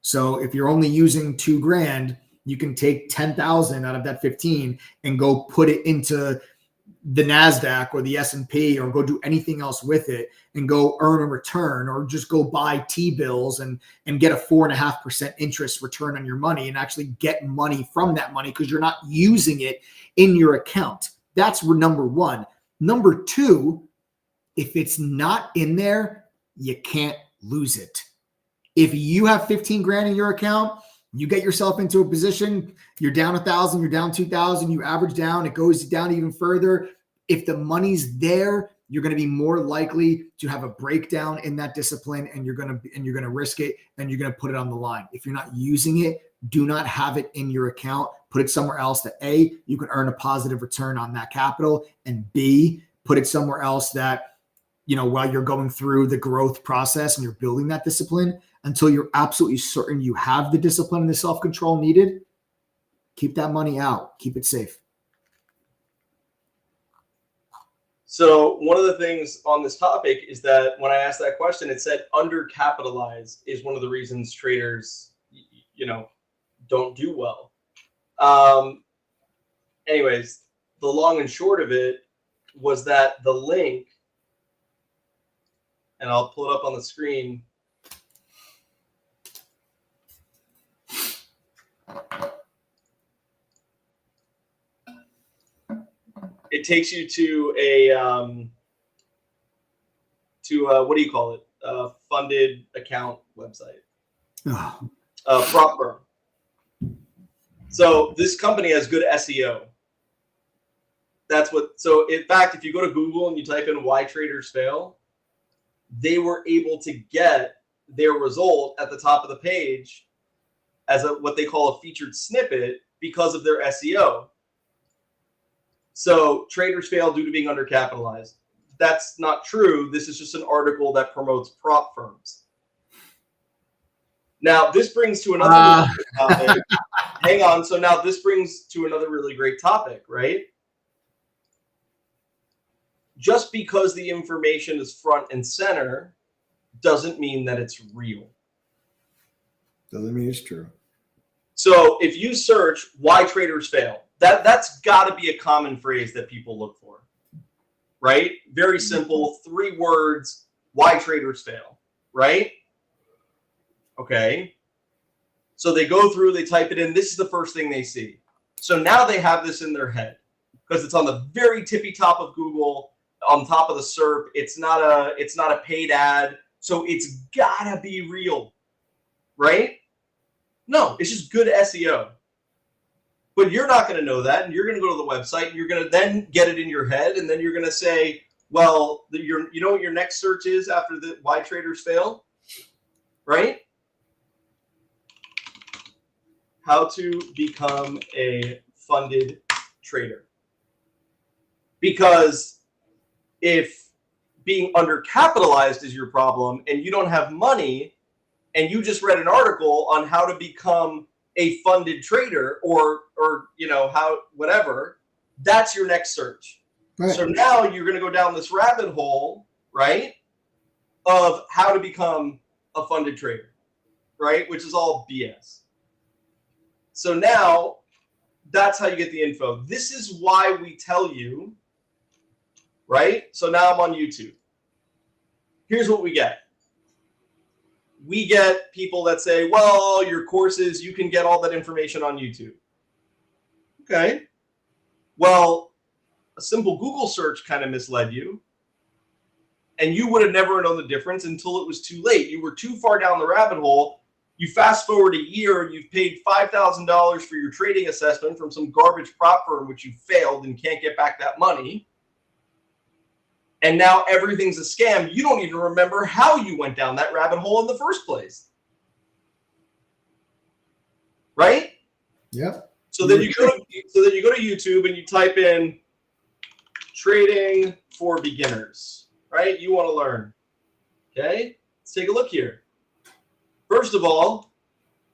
So if you're only using $2 grand, you can take 10,000 out of that 15 and go put it into the NASDAQ or the S&P or go do anything else with it and go earn a return, or just go buy T-bills and get a 4.5% interest return on your money and actually get money from that money because you're not using it in your account. That's number one. Number two, if it's not in there, you can't lose it. If you have 15 grand in your account, you get yourself into a position, you're down 1,000, you're down 2,000, you average down, it goes down even further. If the money's there, you're going to be more likely to have a breakdown in that discipline, and you're going to risk it, and you're going to put it on the line. If you're not using it, do not have it in your account. Put it somewhere else that A, you can earn a positive return on that capital, and B, put it somewhere else that while you're going through the growth process and you're building that discipline, until you're absolutely certain you have the discipline and the self-control needed, keep that money out. Keep it safe. So one of the things on this topic is that when I asked that question, it said undercapitalized is one of the reasons traders, don't do well. Anyways, the long and short of it was that the link, and I'll pull it up on the screen. It takes you to a what do you call it? Funded account website. Prop firm. So this company has good SEO. So in fact, if you go to Google and you type in why traders fail, they were able to get their result at the top of the page as what they call a featured snippet because of their SEO. So traders fail due to being undercapitalized. That's not true. This is just an article that promotes prop firms. Now, this brings to another topic. Hang on. So now this brings to another really great topic, right? Just because the information is front and center doesn't mean that it's real. Doesn't mean it's true. So if you search why traders fail, that's got to be a common phrase that people look for, right? Very simple, 3 words, why traders fail, right? Okay. So they go through, they type it in. This is the first thing they see. So now they have this in their head because it's on the very tippy top of Google, on top of the SERP. It's not a paid ad. So it's gotta be real, right? No, it's just good SEO. But you're not going to know that, and you're going to go to the website, and you're going to then get it in your head, and then you're going to say, well, you know what your next search is after the why traders fail, right? How to become a funded trader. Because if being undercapitalized is your problem, and you don't have money, and you just read an article on how to become a funded trader or how whatever, that's your next search. Right. So now you're going to go down this rabbit hole, right, of how to become a funded trader, right, which is all BS. So now that's how you get the info. This is why we tell you, right? So now I'm on YouTube. Here's what we get. We get people that say, well, your courses, you can get all that information on YouTube. Okay. Well, a simple Google search kind of misled you. And you would have never known the difference until it was too late. You were too far down the rabbit hole. You fast forward a year, you've paid $5,000 for your trading assessment from some garbage prop firm, which you failed and can't get back that money. And now everything's a scam. You don't even remember how you went down that rabbit hole in the first place. Right? Yeah. So then you go to YouTube and you type in trading for beginners, right? You want to learn. Okay? Let's take a look here. First of all,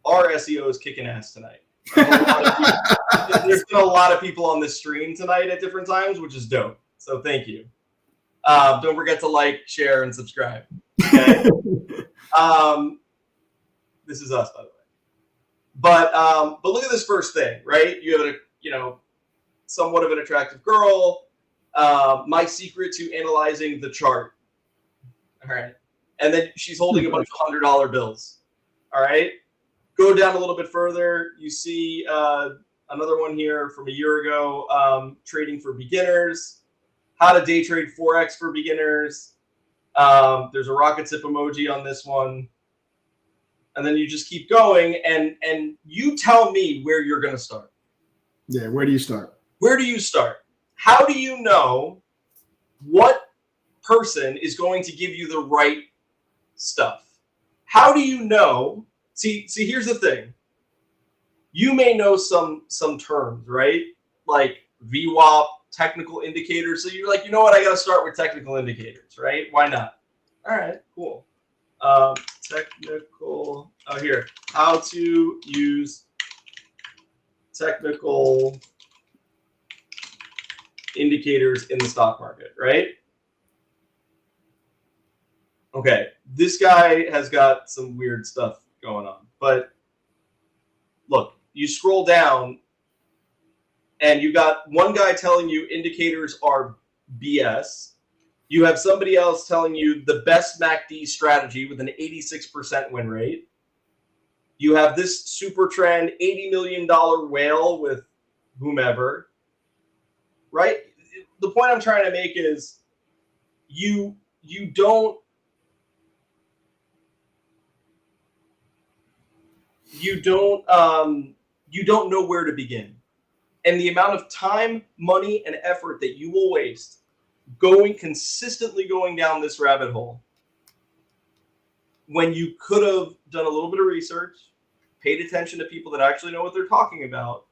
our SEO is kicking ass tonight. There's been a lot of people on this stream tonight at different times, which is dope. So thank you. Don't forget to like, share, and subscribe. Okay? This is us, by the way. But look at this first thing, right? You have somewhat of an attractive girl. My secret to analyzing the chart. All right, and then she's holding a bunch of $100 bills. All right, go down a little bit further. You see another one here from a year ago. Trading for beginners. How to day trade Forex for beginners. There's a rocket ship emoji on this one. And then you just keep going and you tell me where you're going to start. Yeah, where do you start? Where do you start? How do you know what person is going to give you the right stuff? How do you know? See, here's the thing. You may know some terms, right? Like VWAP, technical indicators. So you're like, you know what? I got to start with technical indicators, right? Why not? All right, cool. Technical, here, how to use technical indicators in the stock market, right? Okay, this guy has got some weird stuff going on, but look, you scroll down and you got one guy telling you indicators are BS. You have somebody else telling you the best MACD strategy with an 86% win rate. You have this super trend $80 million whale with whomever, right? The point I'm trying to make is you don't know where to begin. And the amount of time, money, and effort that you will waste consistently going down this rabbit hole when you could have done a little bit of research, paid attention to people that actually know what they're talking about,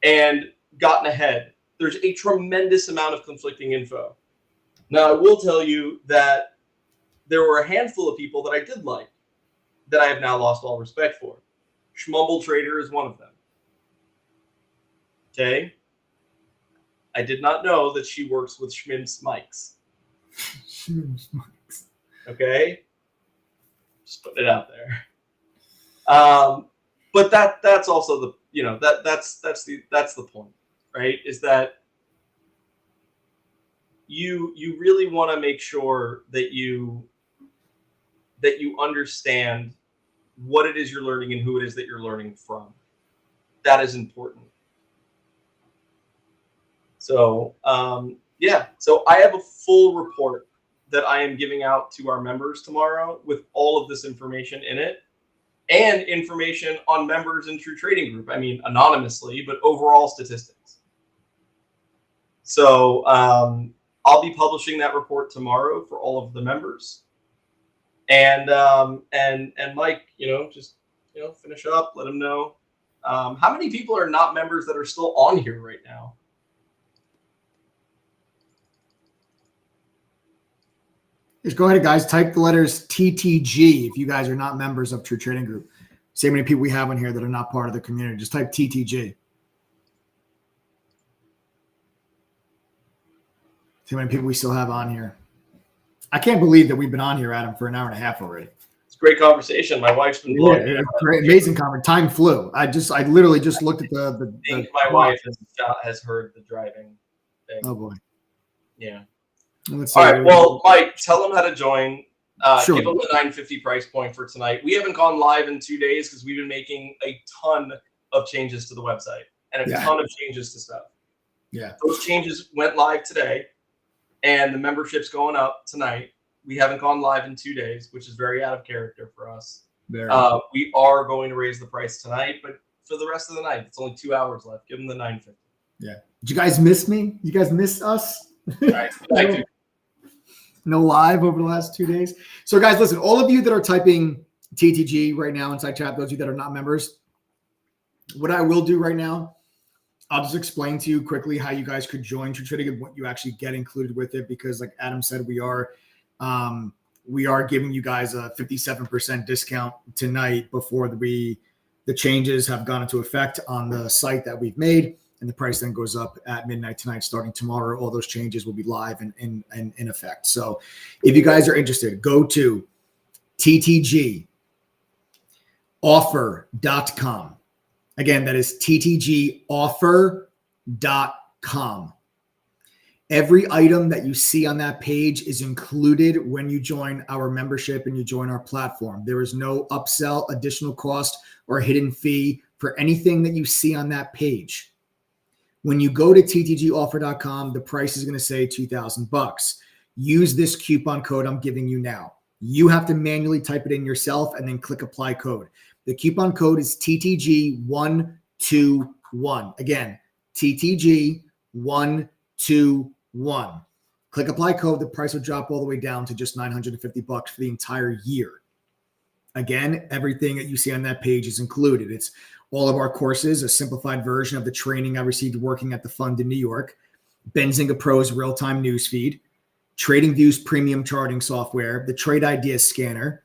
and gotten ahead. There's a tremendous amount of conflicting info. Now, I will tell you that there were a handful of people that I did like that I have now lost all respect for. Schmumble Trader is one of them. Okay? I did not know that she works with Schmim's Mics. Schmim's Mics. Okay? Just putting it out there. But that's also the, you know, that's the point, right? Is that you really want to make sure that you understand what it is you're learning and who it is that you're learning from. That is important. So, yeah. So I have a full report that I am giving out to our members tomorrow with all of this information in it and information on members in True Trading Group. I mean, anonymously, but overall statistics. So I'll be publishing that report tomorrow for all of the members. And Mike, just finish up, let them know. How many people are not members that are still on here right now? Just go ahead, guys. Type the letters TTG if you guys are not members of True Trading Group. See how many people we have on here that are not part of the community. Just type TTG. See how many people we still have on here. I can't believe that we've been on here, Adam, for an hour and a half already. It's a great conversation. My wife's been blowing. Yeah, great, amazing conversation. Time flew. I literally just looked at the I think my wife has heard the driving thing. Oh boy. Yeah. All right. Well, Mike, tell them how to join. Sure. Give them the $9.50 price point for tonight. We haven't gone live in 2 days because we've been making a ton of changes to the website and a ton of changes to stuff. Yeah. Those changes went live today, and the membership's going up tonight. We haven't gone live in 2 days, which is very out of character for us. We are going to raise the price tonight, but for the rest of the night, it's only 2 hours left. Give them the $9.50. Yeah. Did you guys miss me? You guys miss us? Right. No live over the last 2 days. So guys, listen, all of you that are typing TTG right now inside chat, those of you that are not members, what I will do right now, I'll just explain to you quickly how you guys could join True Trading and what you actually get included with it. Because like Adam said, we are giving you guys a 57% discount tonight before the changes have gone into effect on the site that we've made. And the price then goes up at midnight tonight, starting tomorrow. All those changes will be live and in effect. So if you guys are interested, go to ttgoffer.com. Again, that is ttgoffer.com. Every item that you see on that page is included when you join our membership and you join our platform. There is no upsell, additional cost, or hidden fee for anything that you see on that page. When you go to ttgoffer.com, the price is going to say $2,000. Use this coupon code I'm giving you now. You have to manually type it in yourself and then click apply code. The coupon code is TTG121. Again, TTG121. Click apply code. The price will drop all the way down to just $950 for the entire year. Again, everything that you see on that page is included. It's all of our courses, a simplified version of the training I received working at the fund in New York, Benzinga Pro's real-time newsfeed, TradingView's premium charting software, the Trade Ideas Scanner,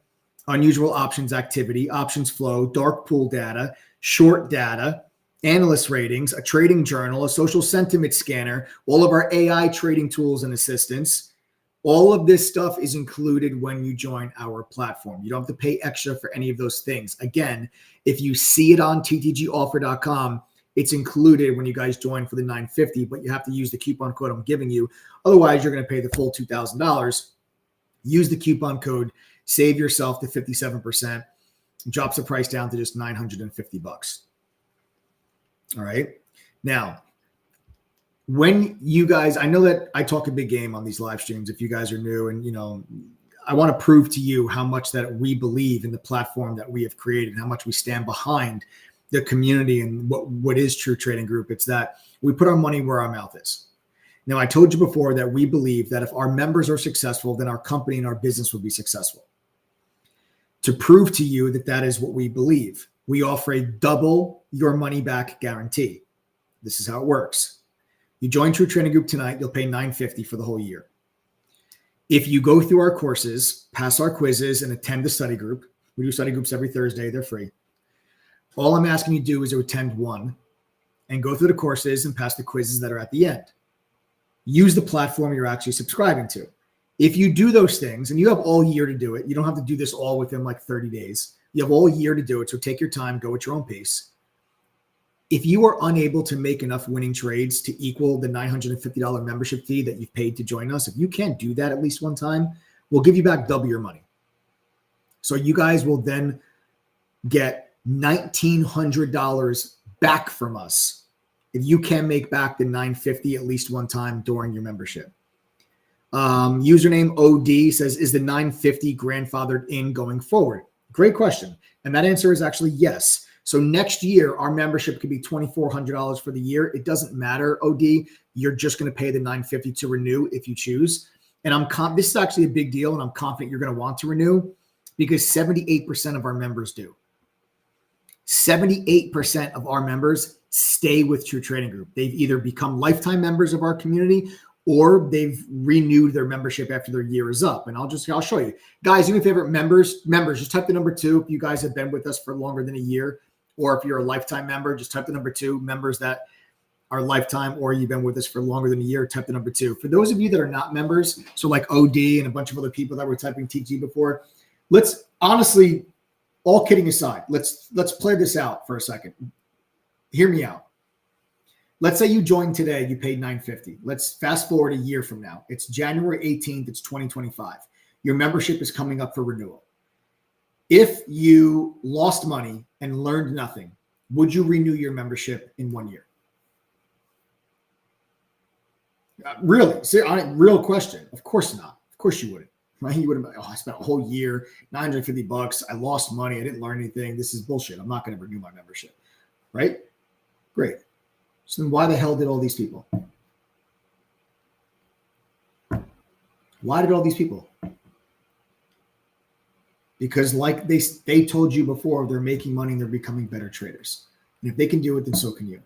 unusual options activity, options flow, dark pool data, short data, analyst ratings, a trading journal, a social sentiment scanner, all of our AI trading tools and assistance. All of this stuff is included when you join our platform. You don't have to pay extra for any of those things. Again, if you see it on ttgoffer.com, it's included when you guys join for the $950, but you have to use the coupon code I'm giving you. Otherwise, you're going to pay the full $2,000. Use the coupon code, save yourself the 57%, drops the price down to just $950. All right. Now, when you guys, I know that I talk a big game on these live streams if you guys are new, and I want to prove to you how much that we believe in the platform that we have created, how much we stand behind the community and what is True Trading Group. It's that we put our money where our mouth is. Now, I told you before that we believe that if our members are successful, then our company and our business will be successful. To prove to you that that is what we believe, we offer a double your money back guarantee. This is how it works. You join True Trading Group tonight, you'll pay $950 for the whole year. If you go through our courses, pass our quizzes, and attend the study group, we do study groups every Thursday, they're free. All I'm asking you to do is to attend one and go through the courses and pass the quizzes that are at the end. Use the platform you're actually subscribing to. If you do those things, and you have all year to do it, you don't have to do this all within like 30 days. You have all year to do it, so take your time, go at your own pace. If you are unable to make enough winning trades to equal the $950 membership fee that you've paid to join us, if you can't do that at least one time, we'll give you back double your money. So you guys will then get $1,900 back from us if you can make back the $950 at least one time during your membership. Username OD says, is the $950 grandfathered in going forward? Great question. And that answer is actually yes. So next year, our membership could be $2,400 for the year. It doesn't matter, OD. You're just going to pay the $950 to renew if you choose. And this is actually a big deal, and I'm confident you're going to want to renew because 78% of our members do. 78% of our members stay with True Trading Group. They've either become lifetime members of our community or they've renewed their membership after their year is up. And I'll show you. Guys, do me a favor, members, just type the number 2 if you guys have been with us for longer than a year. Or if you're a lifetime member, just type the number 2. Members that are lifetime or you've been with us for longer than a year, type the number 2. For those of you that are not members, so like OD and a bunch of other people that were typing TG before, let's honestly, all kidding aside, let's play this out for a second. Hear me out. Let's say you joined today, you paid $950. Let's fast forward a year from now. It's January 18th, it's 2025. Your membership is coming up for renewal. If you lost money and learned nothing, would you renew your membership in 1 year? Really? Real question. Of course not. Of course you wouldn't. Right? You wouldn't. I spent a whole year, $950. I lost money. I didn't learn anything. This is bullshit. I'm not going to renew my membership. Right? Great. So then why the hell did all these people? Why did all these people? Because like they told you before, they're making money and they're becoming better traders. And if they can do it, then so can you.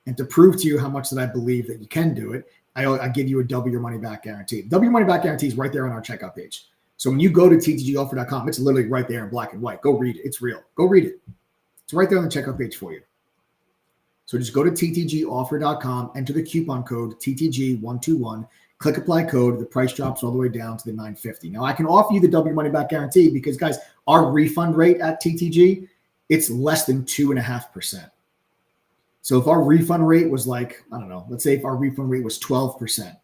And to prove to you how much that I believe that you can do it, I give you a double your money back guarantee. Double your money back guarantee is right there on our checkout page. So when you go to ttgoffer.com, it's literally right there in black and white. Go read it. It's real. Go read it. It's right there on the checkout page for you. So just go to ttgoffer.com, enter the coupon code TTG121, click apply code. The price drops all the way down to the $950. Now I can offer you the double your money back guarantee because guys, our refund rate at TTG, it's less than 2.5%. So if our refund rate was like, I don't know, let's say if our refund rate was 12%,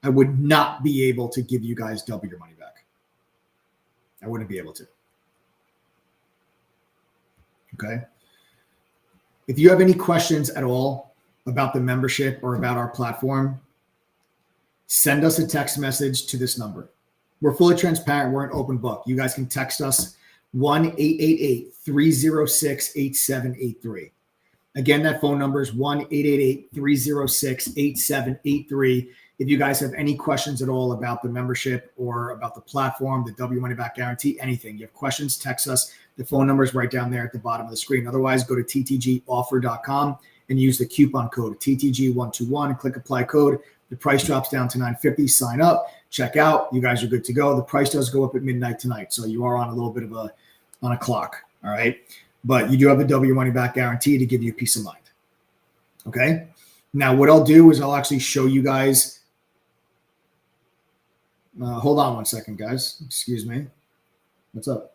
I would not be able to give you guys double your money back. I wouldn't be able to. Okay. If you have any questions at all about the membership or about our platform, send us a text message to this number. We're fully transparent. We're an open book. You guys can text us 1-888-306-8783. Again, that phone number is 1-888-306-8783. If you guys have any questions at all about the membership or about the platform, the W Money Back Guarantee, anything, you have questions, text us. The phone number is right down there at the bottom of the screen. Otherwise, go to ttgoffer.com and use the coupon code TTG121. Click apply code. The price drops down to $9.50. Sign up, check out. You guys are good to go. The price does go up at midnight tonight, so you are on a little bit of a clock. All right, but you do have the W Money Back Guarantee to give you peace of mind. Okay. Now, what I'll do is I'll actually show you guys. Hold on one second, guys. Excuse me. What's up?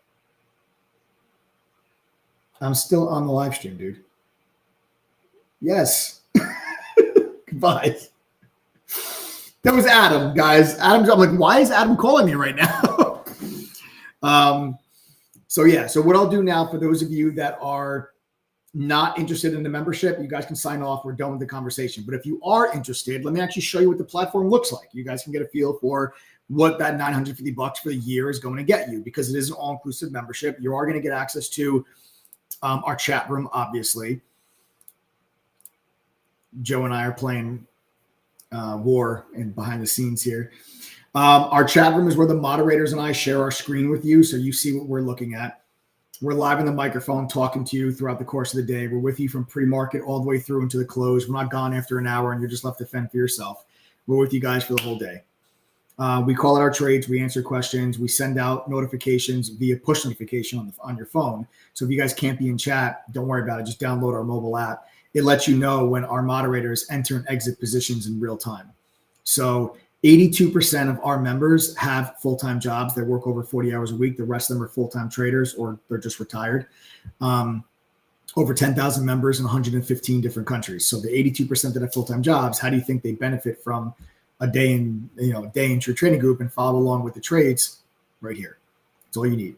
I'm still on the live stream, dude. Yes. Goodbye. That was Adam, guys. I'm like, why is Adam calling me right now? So what I'll do now, for those of you that are not interested in the membership, you guys can sign off. We're done with the conversation. But if you are interested, let me actually show you what the platform looks like. You guys can get a feel for what that $950 for the year is going to get you, because it is an all-inclusive membership. You are going to get access to our chat room, obviously. Joe and I are playing war and behind the scenes here. Our chat room is where the moderators and I share our screen with you, so you see what we're looking at. We're live on the microphone talking to you throughout the course of the day. We're with you from pre-market all the way through into the close. We're not gone after an hour and you're just left to fend for yourself. We're with you guys for the whole day. We call it our trades. We answer questions. We send out notifications via push notification on your phone. So if you guys can't be in chat, don't worry about it. Just download our mobile app. It lets you know when our moderators enter and exit positions in real time. So 82% of our members have full-time jobs. They work over 40 hours a week. The rest of them are full-time traders or they're just retired. Over 10,000 members in 115 different countries. So the 82% that have full-time jobs, how do you think they benefit from a day in your trading group and follow along with the trades right here? That's all you need.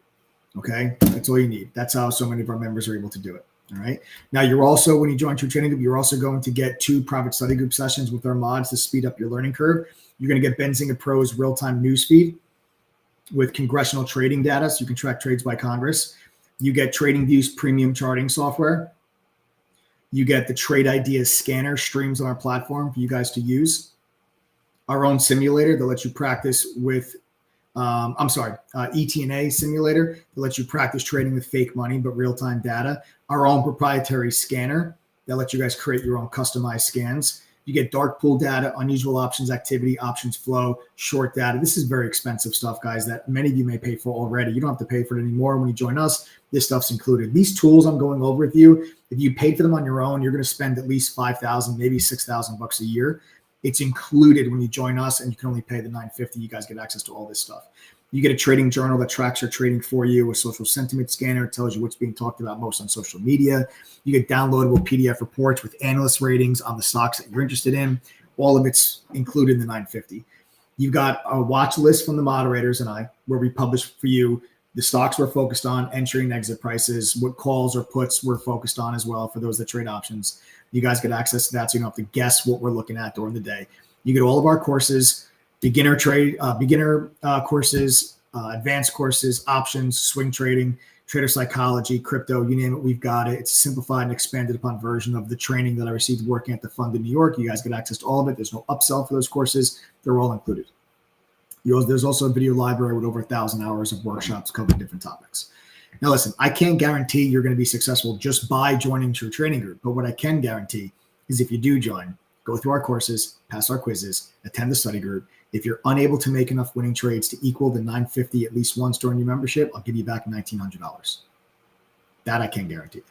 Okay. That's all you need. That's how so many of our members are able to do it. All right. Now you're also, when you join True Trading Group, you're also going to get 2 private study group sessions with our mods to speed up your learning curve. You're going to get Benzinga Pro's real-time news feed with congressional trading data, so you can track trades by Congress. You get TradingView's premium charting software. You get the Trade Ideas scanner streams on our platform for you guys to use. Our own simulator that lets you practice with, ETNA simulator that lets you practice trading with fake money but real-time data. Our own proprietary scanner that lets you guys create your own customized scans. You get dark pool data, unusual options activity, options flow, short data. This is very expensive stuff, guys, that many of you may pay for already. You don't have to pay for it anymore when you join us. This stuff's included. These tools I'm going over with you, if you paid for them on your own, you're going to spend at least $5,000, maybe $6,000 a year. It's included when you join us, and you can only pay the $950. You guys get access to all this stuff. You get a trading journal that tracks your trading for you, a social sentiment scanner. It tells you what's being talked about most on social media. You get downloadable PDF reports with analyst ratings on the stocks that you're interested in. All of it's included in the $950. You've got a watch list from the moderators and I, where we publish for you the stocks we're focused on, entry and exit prices, what calls or puts we're focused on as well for those that trade options. You guys get access to that, so you don't have to guess what we're looking at during the day. You get all of our courses, beginner courses, advanced courses, options, swing trading, trader psychology, crypto, you name it, we've got it. It's a simplified and expanded upon version of the training that I received working at the fund in New York. You guys get access to all of it. There's no upsell for those courses. They're all included. There's also a video library with over 1,000 hours of workshops covering different topics. Now, listen, I can't guarantee you're going to be successful just by joining True Trading Group, but what I can guarantee is if you do join, go through our courses, pass our quizzes, attend the study group. If you're unable to make enough winning trades to equal the $950 at least once during your membership, I'll give you back $1,900. That I can guarantee.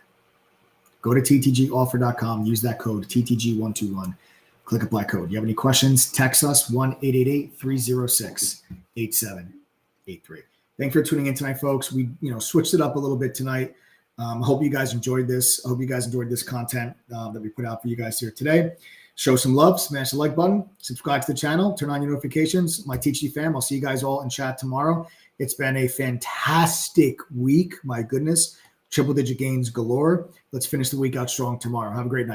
Go to ttgoffer.com, use that code TTG121, click apply code. You have any questions, text us 1-888-306-8783. Thanks for tuning in tonight, folks. We switched it up a little bit tonight. I hope you guys enjoyed this. I hope you guys enjoyed this content that we put out for you guys here today. Show some love, smash the like button, subscribe to the channel, turn on your notifications. My TTG fam, I'll see you guys all in chat tomorrow. It's been a fantastic week. My goodness, triple digit gains galore. Let's finish the week out strong tomorrow. Have a great night.